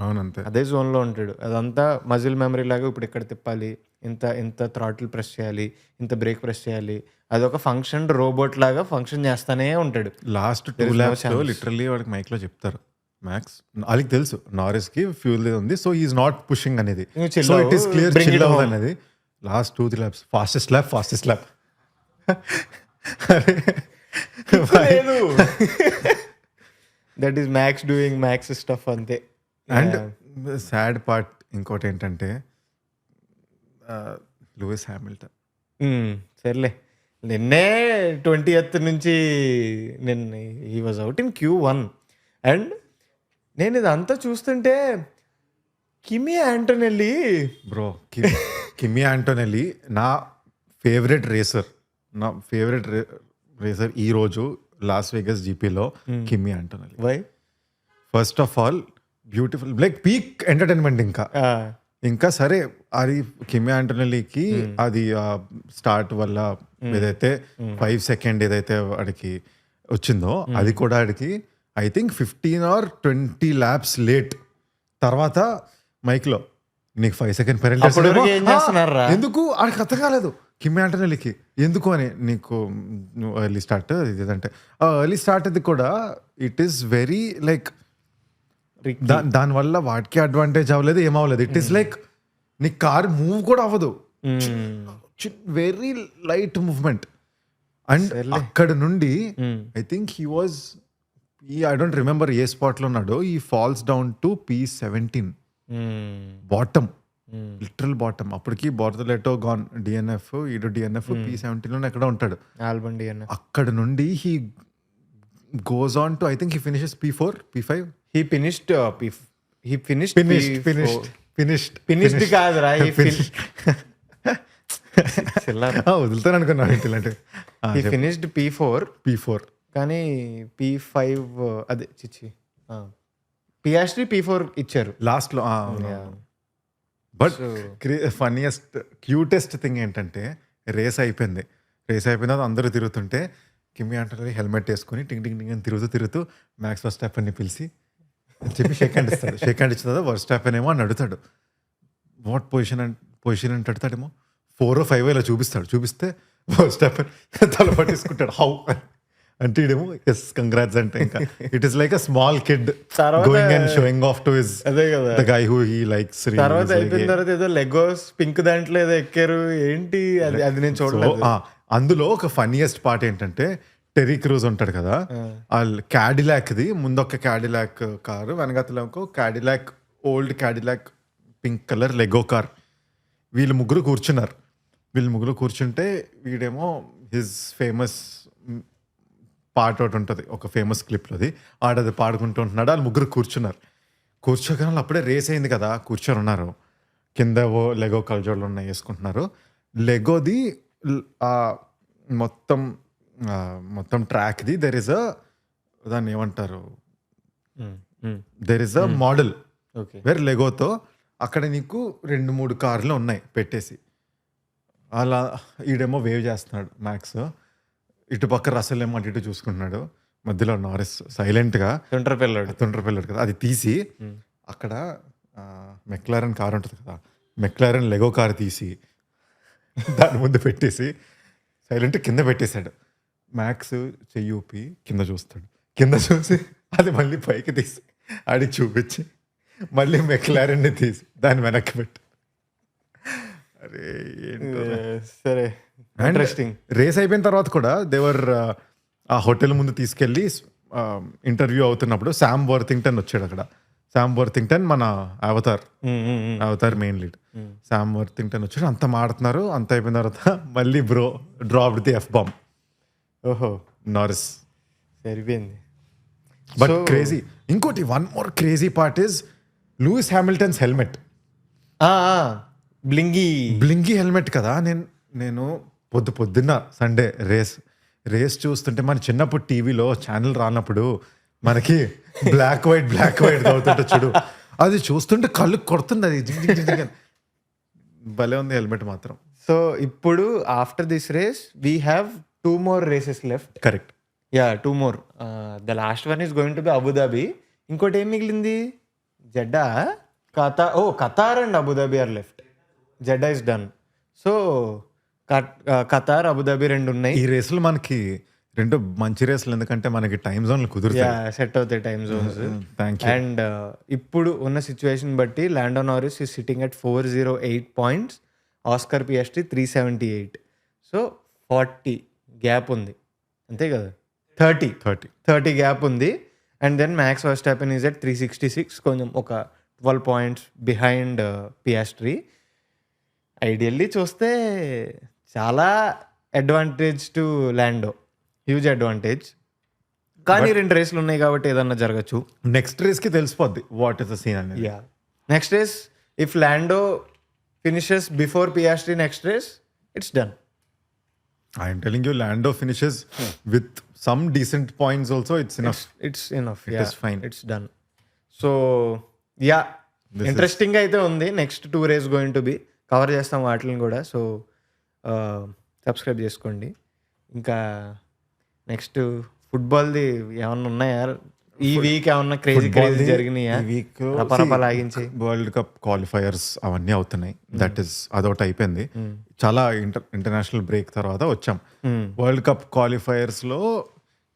అదే జోన్లో ఉంటాడు. అదంతా మజిల్ మెమరీ లాగా. ఇప్పుడు ఇక్కడ తిప్పాలి, ఇంత థ్రాటిల్ ప్రెస్ చేయాలి, ఇంత బ్రేక్ ప్రెస్ చేయాలి, అదొక ఫంక్షన్ రోబోట్ లాగా ఫంక్షన్ చేస్తానే ఉంటాడు. లాస్ట్ 2 laps లిటరల్లీ వాడికి మైక్లో చెప్తారు మ్యాక్స్, వాళ్ళకి తెలుసు నారిస్కి ఫ్యూల్ ఉంది, సో ఈజ్ నాట్ పుషింగ్ అనేది, so it is clear chill out అనేది. Last 2-3 laps fastest lap that is Max doing Max stuff అంతే. అండ్ సాడ్ పార్ట్ ఇంకోటి ఏంటంటే లూయిస్ హ్యామిల్టన్. సర్లే నిన్నే 20th నుంచి he was out in Q1 అండ్ నేను ఇదంతా చూస్తుంటే కిమీ ఆంటోనెల్లి నా ఫేవరెట్ రేసర్ ఈరోజు లాస్ వేగస్ జీపీలో Kimi Antonelli. Why? First of all beautiful like peak entertainment. ఇంకా సరే అది కిమీ ఆంటోనెల్లికి అది స్టార్ట్ వల్ల ఏదైతే 5 సెకండ్ ఏదైతే వాడికి వచ్చిందో అది కూడా వాడికి I think 15 or 20 laps late. తర్వాత మైక్లో నీకు 5 సెకండ్ పెనల్టీ ఎందుకు ఆడికి అర్థం కాలేదు కిమ్మీ ఆంటోనెల్లికి ఎందుకు అని. నీకు ఎర్లీ స్టార్ట్ ఇదంటే ఎర్లీ స్టార్ట్ అది కూడా ఇట్ ఈస్ వెరీ లైక్ దానివల్ల వాటికి అడ్వాంటేజ్ అవ్వలేదు, ఏమవ్వలేదు. ఇట్ ఈస్ లైక్ నీ కార్ మూవ్ కూడా అవ్వదు, వెరీ లైట్ మూవ్మెంట్. అండ్ అక్కడ నుండి I think he was I don't remember ఏ స్పాట్లో ఉన్నాడో, ఈ falls down to P17 bottom, literal bottom. అప్పటికి బోర్దలెటో గాన్, DNF ఈడు DNF P17 ఎక్కడ ఉంటాడు, ఆల్బన్ DNF. అక్కడ నుండి he goes on to I think he finishes P4 P5. He finished కాదురా, వదులుతాను అనుకున్నాను ఇలాంటి. he finished P4 కానీ P5 అదే చిచ్చి Piastri P4 ఇచ్చారు లాస్ట్ లో. బట్ ఫన్నీయెస్ట్ క్యూటెస్ట్ థింగ్ ఏంటంటే రేస్ అయిపోయింది అందరూ తిరుగుతుంటే కిమ్మీ ఆంటోనెల్లి హెల్మెట్ వేసుకుని టింగ్ టింగ్ టింగ్ అని తిరుగుతూ మ్యాక్స్ వర్స్టాపెన్ని పిలిచి చెప్పి షేక్ హ్యాండ్ ఇచ్చిన తర్వాత వర్స్టాపెన్ ఏమో అని అడుగుతాడు, వాట్ పొజిషన్ అంటే అడుగుతాడేమో 4 or 5 ఇలా చూపిస్తే వర్స్టాపెన్ తల పట్టేసుకుంటాడు హౌ అంటే ఇడేమో ఎస్ కంగ్రాట్స్ అంటే ఇంకా it is like a small kid going and sowing off to his the guy who he likes. తర్వాత అయిపోయిన తర్వాత ఏదో లెగోస్ పింక్ దాంట్లో ఏదో ఎక్కారు ఏంటి అది నేను చూడలేదు. అందులో ఒక ఫన్నీయెస్ట్ పార్ట్ ఏంటంటే టెరీ క్రూజ్ ఉంటాడు కదా, వాళ్ళు క్యాడిలాక్ది ముందు ఒక క్యాడిలాక్ కారు, వెనకాతల ఒక Cadillac, old Cadillac pink colour Lego car. వీళ్ళు ముగ్గురు కూర్చుంటే వీడేమో హిజ్ ఫేమస్ పాట ఒకటి ఉంటుంది ఒక ఫేమస్ క్లిప్లోది, ఆడది పాడుకుంటూ ఉంటున్నాడు. వాళ్ళు ముగ్గురు కూర్చోగానే అప్పుడే రేస్ అయింది కదా, కూర్చొని ఉన్నారు. కింద లెగో కలజోళ్ళు ఉన్నాయి వేసుకుంటున్నారు. లెగోది మొత్తం ట్రాక్ది దాన్ని ఏమంటారు, దెర్ ఇస్ అ మోడల్ వేరే లెగోతో అక్కడ నీకు 2-3 కార్లు ఉన్నాయి పెట్టేసి. అలా ఈడేమో వేవ్ చేస్తున్నాడు మ్యాక్స్, ఇటుపక్క రసల్ ఏమో అటు ఇటు చూసుకుంటున్నాడు, మధ్యలో నారిస్ సైలెంట్గా తుండ్ర పిల్లడు కదా, అది తీసి అక్కడ మెక్లారెన్ కార్ ఉంటుంది కదా, మెక్లారెన్ లెగో కార్ తీసి దాని ముందు పెట్టేసి సైలెంట్ కింద పెట్టేశాడు. మ్యాక్స్ చెయ్యి ఊపి కింద చూసి అది మళ్ళీ పైకి తీసి ఆడికి చూపించి మళ్ళీ మెక్లారెన్ని తీసి దాన్ని వెనక్కి పెట్టి, అరే సరే ఇంట్రెస్టింగ్. రేస్ అయిపోయిన తర్వాత కూడా దేవర్ ఆ హోటల్ ముందు తీసుకెళ్ళి ఇంటర్వ్యూ అవుతున్నప్పుడు శామ్ వర్తింగ్టన్ వచ్చాడు అక్కడ. శామ్ వర్తింగ్టన్ మన Avatar main lead. Sam Worthington వచ్చాడు, అంత మాడుతున్నారు. అంత అయిపోయిన తర్వాత మళ్ళీ డ్రాప్డ్ ది ఎఫ్ బాంబ్. ఓహో నారిస్ సరిపోయింది. బట్ క్రేజీ, ఇంకోటి one more crazy part is Lewis Hamilton's helmet. Blingy helmet కదా. నేను పొద్దున్న సండే రేస్ చూస్తుంటే, మన చిన్నప్పుడు టీవీలో ఛానల్ రానప్పుడు మనకి బ్లాక్ వైట్ అవుతుంటే చూడు, అది చూస్తుంటే కళ్ళు కొడుతుంది, అది భలే ఉంది హెల్మెట్ మాత్రం. సో ఇప్పుడు after this race we have 2 more races left. Correct, 2 more. The last one is going to be Abu Dhabi. ఇంకోటి ఏం మిగిలింది, Jeddah, Qatar and Abu Dhabi are left. Jeddah is done. So Qatar, Abu Dhabi 2 ఉన్నాయి. ఈ రేసులు మనకి 2 మంచి రేసులు, ఎందుకంటే మనకి టైం జోన్లు కుదురుతాయి, సెట్ అవుతాయి టైం జోన్స్. అండ్ ఇప్పుడు ఉన్న సిచ్యువేషన్ బట్టి Lando Norris is sitting at 408 points, Oscar Piastri 378. So 40 gap ఉంది, అంతే కదా, 30 గ్యాప్ ఉంది. And then Max Verstappen is at 366, కొంచెం ఒక 12 points బిహైండ్ పియాస్ట్రీ. ఐడియల్లీ చూస్తే చాలా అడ్వాంటేజ్ టు ల్యాండో, హ్యూజ్ అడ్వాంటేజ్. కానీ 2 రేసులు ఉన్నాయి కాబట్టి ఏదన్నా జరగచ్చు. నెక్స్ట్ రేస్ కి తెలిసిపోద్ది వాట్ ఇస్ ద సీన్ అనేది. Next race if Lando finishes before Piastri next race, it's done. I'm telling you, Lando finishes with some decent points also, it's enough. It's enough. It is fine. It's done. So interesting అయితే ఉంది. Next 2 race going to be cover చేస్తాం వాటిని కూడా. So subscribe చేసుకోండి. ఇంకా next ఫుట్బాల్ది ఏమన్నా ఉన్నాయా ఈ వీక్, ఏమన్నా క్రేజీ జరిగినాయా? ఈ వీక్ లాగించి వరల్డ్ కప్ క్వాలిఫైయర్స్ అవన్నీ అవుతున్నాయి. దట్ ఈస్ అదొకటి అయిపోయింది. చాలా ఇంటర్నేషనల్ బ్రేక్ తర్వాత వచ్చాం. వరల్డ్ కప్ క్వాలిఫైయర్స్ లో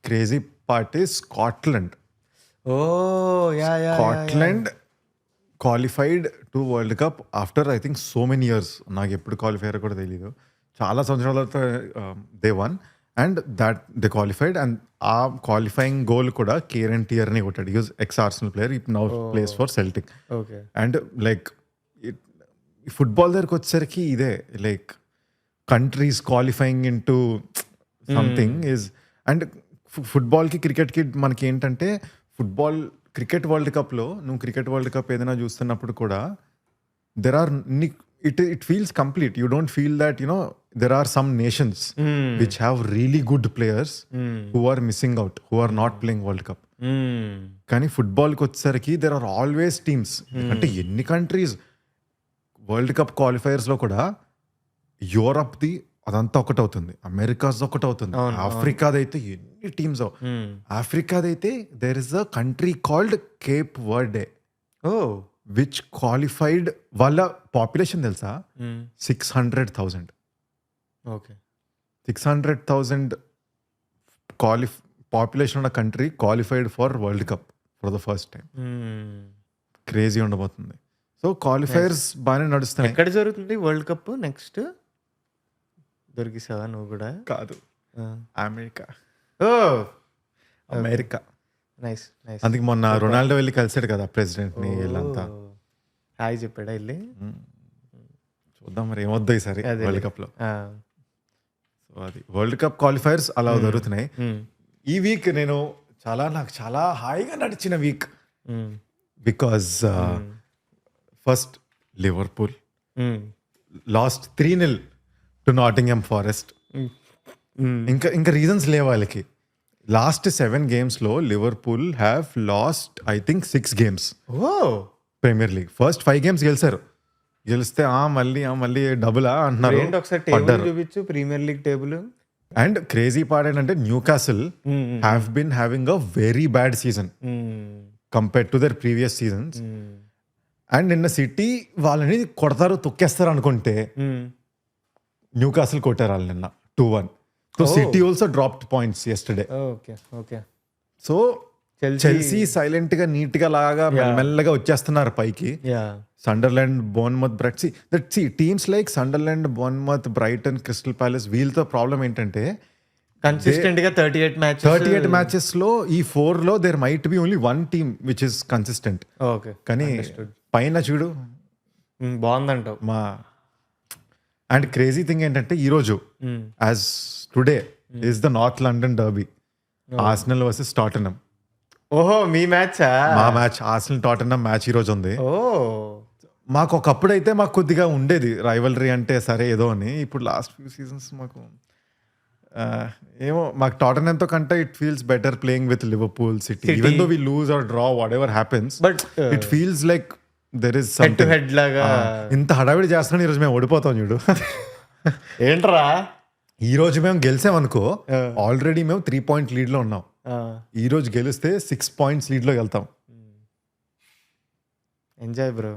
crazy party Scotland qualified to World Cup after I think so many years. నాకు ఎప్పుడు క్వాలిఫైర్ కూడా తెలీదు, చాలా సంవత్సరాల తర్వాత they won and that they qualified. And ఆ క్వాలిఫైయింగ్ గోల్ కూడా కేరెన్ టియర్ని కొట్టాడు. యూజ్ ఎక్స్ ఆర్సనల్ ప్లేయర్, ఇప్పుడు now plays for Celtic. And like football దగ్గరికి వచ్చేసరికి ఇదే, like countries qualifying in to something is. And ఫుట్బాల్కి క్రికెట్కి మనకి ఏంటంటే, క్రికెట్ వరల్డ్ కప్లో నువ్వు క్రికెట్ వరల్డ్ కప్ ఏదైనా చూస్తున్నప్పుడు కూడా there are it feels complete. You don't feel that, there are some nations which have really good players who are missing out, who are not playing World Cup. కానీ ఫుట్బాల్కి వచ్చేసరికి there are always teams. అంటే ఎన్ని countries world cup క్వాలిఫైయర్స్లో కూడా యూరప్ది అదంతా ఒకటి అవుతుంది, America's ఒకటి అవుతుంది, ఆఫ్రికాదైతే ఎన్ని టీమ్స్. ఆఫ్రికాదైతే there is a country called Cape Verde. Which qualified. వాళ్ళ పాపులేషన్ తెలుసా, 600,000. 600,000 పాపులేషన్ ఉన్న country qualified for World Cup for the first time. Crazy ఉండబోతుంది. సో క్వాలిఫైర్స్ బాగానే నడుస్తున్నాయి. ఎక్కడ జరుగుతుంది వరల్డ్ కప్ నెక్స్ట్? దొరికిసావా నువ్వు కూడా? కాదు, అమెరికా. ఓ అమెరికా. Nice nice. అందుకే మొన్న రొనాల్డో వెళ్ళి కలిసాడు కదా ప్రెసిడెంట్ని వీళ్ళంతా. హాయ్ చెప్పాడా వెళ్ళి? చూద్దాం మరి ఏమొద్దు ఈసారి అదే. వరల్డ్ కప్లో. సో అది వరల్డ్ కప్ క్వాలిఫైర్స్ అలా జరుగుతున్నాయి. ఈ వీక్ నాకు చాలా హాయిగా నడిచిన వీక్. Because first Liverpool lost 3-0 to Nottingham Forest. ఇంకా రీజన్స్ లేవు వాళ్ళకి. లాస్ట్ 7 గేమ్స్లో Liverpool have lost I think 6 games of Premier League. First 5 games గెలిచారు. గెలిస్తే మళ్ళీ డబులా అంటున్నారు. ఏంటి ఒకసారి టేబుల్ చూపించు, Premier League table. And crazy part ఏంటంటే Newcastle have been having a very bad season compared to their previous seasons. And నిన్న సిటీ వాళ్ళని కొడతారు తొక్కేస్తారు అనుకుంటే న్యూకాసిల్ కొట్టారు వాళ్ళు నిన్న 2-1. So City also dropped points yesterday. Okay. So Chelsea silent గా నీట్ గా లాగా మెల్లగా వచ్చేస్తున్నారు పైకి. Sunderland, Bournemouth, teams like Sunderland, Bournemouth, Brighton, Crystal Palace వీళ్ళతో ప్రాబ్లం ఏంటంటే కన్సిస్టెంట్ గా 38 మ్యాచెస్ లో ఈ 4లో there might be only 1 team which is consistent. Okay కానీ పైన చూడు బాగుందంటావు. అండ్ క్రేజీ థింగ్ ఏంటంటే ఈరోజు as today is the North London derby, Arsenal versus Tottenham. ఓహో మీ మ్యాచా? మా మ్యాచ్ ఆర్సెనల్ టాటనమ్ మ్యాచ్ ఈరోజు ఉంది. ఓ మాకు ఒకప్పుడైతే మాకు కొద్దిగా ఉండేది రైవలరీ అంటే సరే ఏదో అని. ఇప్పుడు లాస్ట్ ఫ్యూ సీజన్స్ మాకు ఏమో మాకు టాటనమ్తో కంటే it feels better playing with Liverpool, City. Even though we lose or draw whatever happens, but it feels like there is head to head లాగా. ఇంత హడావిడి చేస్తున్నాను ఈరోజు మేము ఓడిపోతాం చూడు. ఏంట్రా ఈ రోజు మేము గెలిచామనుకో ఆల్రెడీ మేము 3 పాయింట్ లీడ్ లో ఉన్నాం. ఈ రోజు గెలిస్తే 6 పాయింట్స్ లీడ్ లో వెళ్తాం. Enjoy bro.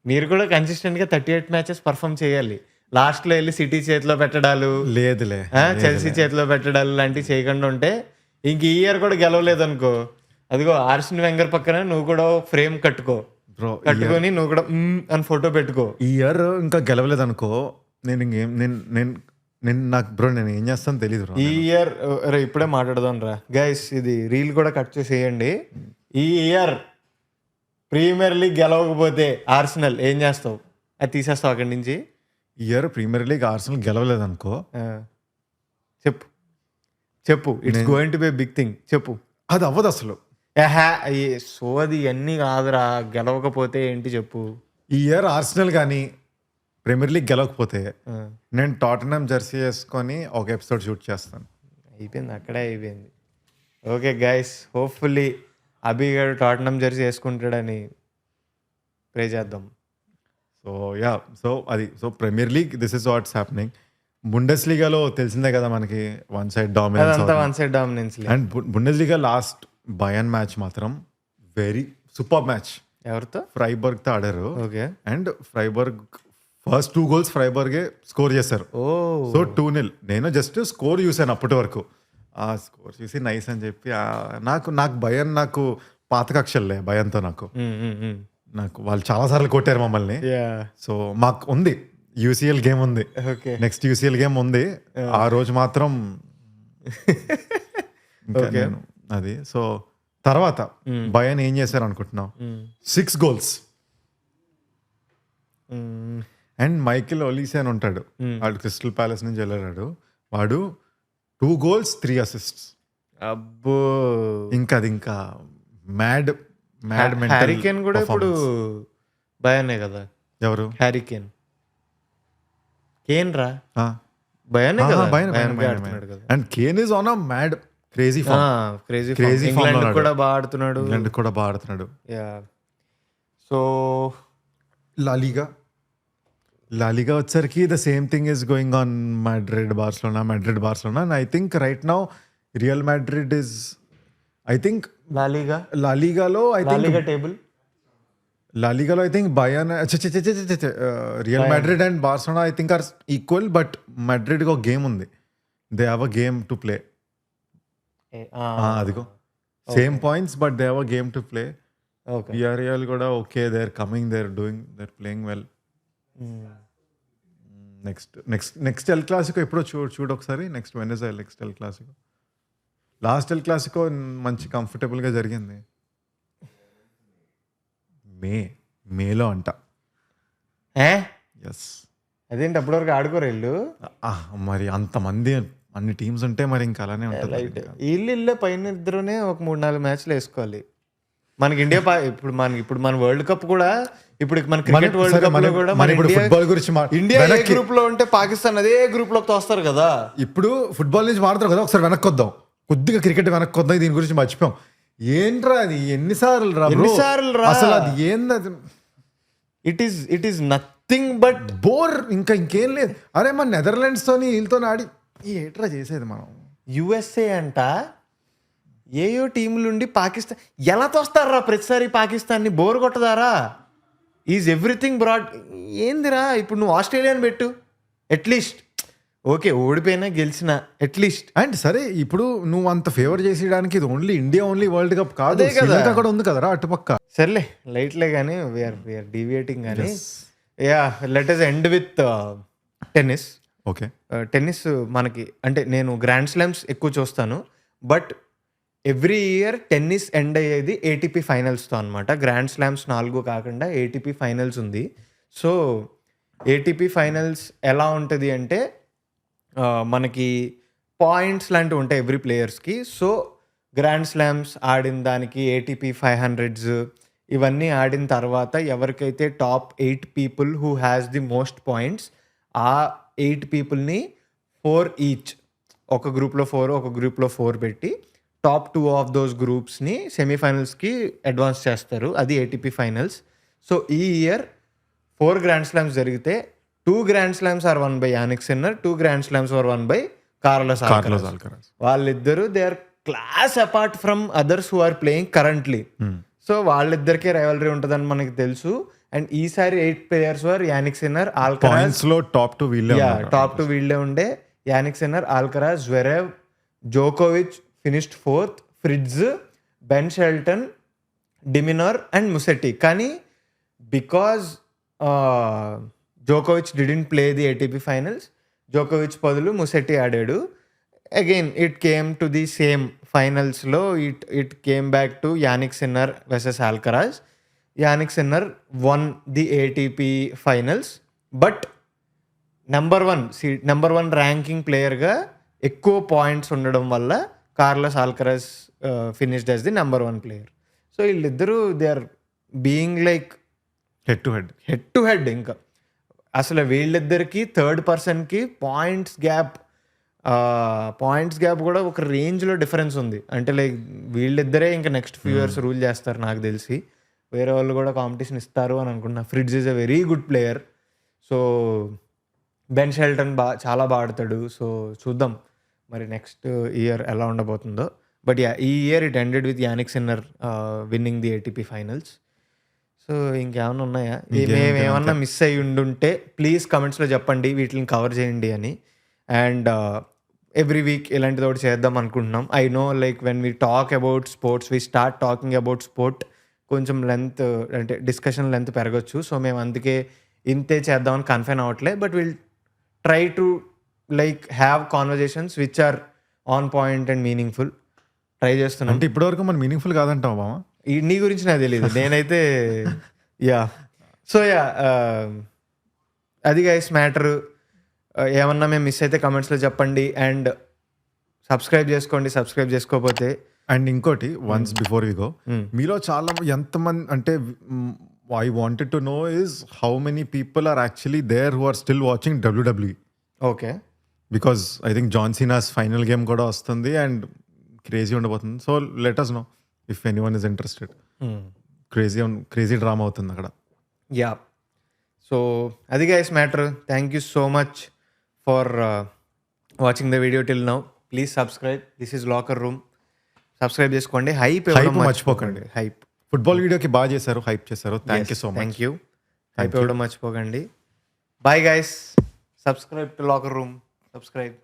మీరు కూడా కన్సిస్టెంట్ గా 38 మ్యాచెస్ పర్ఫామ్ చేయాలి. లాస్ట్ లో వెళ్ళి సిటీ చేతిలో పెట్టడాలు, లేదులే చెల్సీ చేతిలో పెట్టడాలు లాంటివి చేయకుండా ఉంటే ఇంక ఈ ఇయర్ కూడా గెలవలేదు అనుకో, అదిగో ఆర్సెన్ వెంగర్ పక్కన నువ్వు కూడా ఫ్రేమ్ బ్రో కట్టుకొని నువ్వు కూడా అని ఫోటో పెట్టుకో. ఈ ఇయర్ ఇంకా గెలవలేదు అనుకో నాకు బ్రో నేను ఏం చేస్తాను తెలియదు. ఈ ఇయర్ ఇప్పుడే మాట్లాడదాం రా గైస్, ఇది రీల్ కూడా కట్ చేసేయండి. ఈ ఇయర్ ప్రీమియర్ లీగ్ గెలవకపోతే ఆర్సెనల్ ఏం చేస్తావు? అది తీసేస్తావు అక్కడి నుంచి. ఈ ఇయర్ ప్రీమియర్ లీగ్ ఆర్సెనల్ గెలవలేదు అనుకో, చెప్పు it's going to be big thing. చెప్పు. అది అవ్వదు అసలు. సోది అన్నీ కాదురా, గెలవకపోతే ఏంటి చెప్పు. ఈ ఇయర్ ఆర్సెనల్ కానీ ప్రీమియర్ లీగ్ గెలవకపోతే నేను టాటనమ్ జెర్సీ వేసుకొని ఒక ఎపిసోడ్ షూట్ చేస్తాను. అయిపోయింది, అక్కడే అయిపోయింది. ఓకే గైస్, హోప్ఫుల్లీ అభి గారు టాటనమ్ జెర్సీ వేసుకుంటాడని ప్రే చేద్దాం. So premier league this is what's happening. బుండెస్ లీగాలో తెలిసిందే కదా మనకి one side dominance. And Bundesliga last Bayern match మాత్రం వెరీ సూపర్ మ్యాచ్. ఎవరితో? ఫ్రైబర్గ్ తో ఆడారు. Okay. And Freiburg first 2 goals ఫ్రైబర్గే స్కోర్ చేశారు. సో 2-0. నేను జస్ట్ స్కోర్ చూసాను అప్పటి వరకు. ఆ స్కోర్ చూసి నైస్ అని చెప్పి నాకు భయం, నాకు పాత కక్షలే భయంతో నాకు వాళ్ళు చాలా సార్లు కొట్టారు మమ్మల్ని. సో మాకు ఉంది యూసీఎల్ గేమ్ ఉంది, నెక్స్ట్ యూసీఎల్ గేమ్ ఉంది. ఆ రోజు మాత్రం అది. సో తర్వాత భయాన్ ఏం చేశారు అనుకుంటున్నావు? 6 goals. అండ్ మైకిల్ ఒలీసే అని ఉంటాడు, వాడు క్రిస్టల్ ప్యాలెస్ నుంచి వెళ్ళాడు. వాడు 2 goals 3 assists. అబ్బో, ఇంకా మ్యాడ్ హ్యారీకేన్ కూడా ఇప్పుడు భయానే కదా. ఎవరు? హ్యారీకేన్ రా భయానే కదా. And Kane is on a mad crazy form కూడా బాగా ఆడుతున్నాడు. సో లాలిగా వచ్చరికి the same thing is going on Madrid Barcelona. And I think right now Real Madrid is లాలిగాలో I think Bayern Real Madrid and Barcelona I think are equal. But Madrid ఒక game ఉంది, they have a game to play. అదిగో same points but they have a game to play. విఆర్ఎల్ కూడా okay, they are coming, they are playing well. Next El Clasico ఎప్పుడో చూడు ఒకసారి. Next Wednesday next El Clasico. Last El Clasico మంచి కంఫర్టబుల్గా జరిగింది. మేలో అంట. ఏ ఎస్. అదేంటి అప్పటివరకు ఆడుకోరు వీళ్ళు? మరి అంతమంది అన్ని టీమ్స్ ఉంటే మరి ఇంకా అలానే ఉంటుంది. రైట్. వీళ్ళు పైన ఇద్దరునే ఒక 3-4 మ్యాచ్లు వేసుకోవాలి. మనకి ఇండియా ఇప్పుడు మన వరల్డ్ కప్ కూడా ఇప్పుడు మన క్రికెట్ వరల్డ్ కప్ లో కూడా మన ఫుట్బాల్ గురించి ఇండియా ఏ గ్రూప్ లో ఉంటే పాకిస్తాన్ అదే గ్రూప్ లోకి తోస్తారు కదా. ఇప్పుడు ఫుట్బాల్ నుంచి మాట్లాడతారు కదా, ఒకసారి వెనక్కి వద్దాం, కొద్దిగా క్రికెట్ వెనక్కి వద్దాం. దీని గురించి మర్చిపోయాం. ఏంట్రా అది, ఎన్నిసార్లు రా అసలు, అది ఏంది అది? It is nothing but bore. ఇంకేం లేదు. అరే మన నెదర్లాండ్స్ తోని వీళ్ళతో ఆడి ఏంట్రా చేసేది మనం. యుఎస్ఏ అంట ఏయో టీములుండి పాకిస్తాన్ ఎలా తోస్తారా ప్రతిసారి పాకిస్తాన్ని? బోర్ కొట్టదారా? Is everything broad. ఏందిరా ఇప్పుడు నువ్వు ఆస్ట్రేలియాని పెట్టు అట్లీస్ట్. ఓకే ఓడిపోయినా గెలిచిన అట్లీస్ట్. అండ్ సరే ఇప్పుడు నువ్వు అంత ఫేవర్ చేసేయడానికి ఇది ఓన్లీ వరల్డ్ కప్ కాదు కదా, అక్కడ ఉంది కదరా అటుపక్క. సర్లే లైట్లే కానీ వీఆర్ డీవియేటింగ్ కానీ. Yeah let us end with tennis. Okay. Tennis మనకి అంటే నేను గ్రాండ్ స్లామ్స్ ఎక్కువ చూస్తాను, but every year tennis end అయ్యేది ఏటీపీ ఫైనల్స్తో అనమాట. గ్రాండ్ స్లామ్స్ 4 కాకుండా ఏటీపీ ఫైనల్స్ ఉంది. సో ఏటీపీ ఫైనల్స్ ఎలా ఉంటుంది అంటే మనకి పాయింట్స్ లాంటివి ఉంటాయి ఎవ్రీ ప్లేయర్స్కి. సో గ్రాండ్ స్లామ్స్ ఆడిన దానికి ఏటీపీ 500s ఇవన్నీ ఆడిన తర్వాత ఎవరికైతే top 8 people who has the most points, ఆ 8 పీపుల్ని 4 ఈచ్, ఒక గ్రూప్లో 4 ఒక గ్రూప్లో 4 పెట్టి టాప్ 2 ఆఫ్ దోస్ గ్రూప్స్ని సెమీఫైనల్స్కి అడ్వాన్స్ చేస్తారు. అది ఏటీపీ ఫైనల్స్. సో ఈ ఇయర్ 4 గ్రాండ్ స్లామ్స్ జరిగితే 2 grand slams are won by Jannik Sinner, 2 grand slams are won by Carlos Alcaraz. వాళ్ళిద్దరూ they are class apart from others who are playing currently. So వాళ్ళిద్దరికే rivalry ఉంటుందని మనకి తెలుసు. And ఈసారి 8 players were Jannik Sinner, Alcaraz. Top 2 వీళ్ళే ఉండే. Jannik Sinner, ఆల్కరాజ్, Zverev, జోకోవిచ్ finished 4th, fridge, Ben Shelton, demeanour and ముసెట్టి. కానీ because జోకోవిచ్ didn't play the ATP finals, జోకోవిచ్ బదులు ముసెట్టి ఆడాడు. Again it came to the same ఫైనల్స్లో it came back to Jannik sinner versus ఆల్కరాజ్. Jannik sinner one the ATP finals, but number 1 ranking ప్లేయర్గా ఎక్కువ points ఉండడం వల్ల Carlos ఆల్కరాజ్ finished as the number 1 player. So వీళ్ళిద్దరూ they are being like head to head. ఇంకా అసలు వీళ్ళిద్దరికి third పర్సన్కి points gap కూడా ఒక రేంజ్లో డిఫరెన్స్ ఉంది. అంటే లైక్ వీళ్ళిద్దరే ఇంకా నెక్స్ట్ ఫ్యూ ఇయర్స్ రూల్ చేస్తారు నాకు తెలిసి. వేరే వాళ్ళు కూడా కాంపిటీషన్ ఇస్తారు అని అనుకుంటున్నా. Fridge is a very good player. So Ben Shelton చాలా బాగా ఆడతాడు. సో చూద్దాం మరి నెక్స్ట్ ఇయర్ ఎలా ఉండబోతుందో. బట్ యా ఈ year it ended with Jannik sinner winnowing the ATP finals. So ఇంకేమైనా ఉన్నాయా? మేమేమన్నా మిస్ అయ్యి ఉండుంటే ప్లీజ్ కమెంట్స్లో చెప్పండి, వీటిని కవర్ చేయండి అని. అండ్ ఎవ్రీ వీక్ ఇలాంటిది ఒకటి చేద్దాం అనుకుంటున్నాం. I know like when we talk about sports, we start talking about sport, కొంచెం లెంత్ అంటే డిస్కషన్ లెంత్ పెరగచ్చు. సో మేము అందుకే ఇంతే చేద్దామని కన్ఫైన్ అవ్వట్లే. But will try to like have conversations which are on point and meaningful. Try చేస్తున్నాం. అంటే ఇప్పటివరకు మనం మీనింగ్ఫుల్ కాదంటావా మామ? నీ గురించి నాకు తెలియదు, నేనైతే యా. సో యా అది గైస్ మ్యాటర్. ఏమన్నా మేము మిస్ అయితే కమెంట్స్లో చెప్పండి. అండ్ సబ్స్క్రైబ్ చేసుకోకపోతే. అండ్ ఇంకోటి వన్స్ బిఫోర్ వి గో, మీలో చాలా ఎంతమంది అంటే I wanted to know is how many people are actually there who are still watching WWE. Okay. Because I think John Cena's final game కూడా వస్తుంది and crazy ఉండబోతుంది. So let us know if anyone is interested. Crazy drama అవుతుంది అక్కడ. Yeah. So అది guys matter. Thank you so much for watching the video till now. Please subscribe. This is locker room. Subscribe చేసుకోండి. Hype మర్చిపోకండి. Hype football వీడియోకి బాగా చేశారు, hype చేశారు. Thank you so much. Thank you. Hype ఇవ్వడం మర్చిపోకండి. Bye guys. Subscribe to locker room. Subscribe.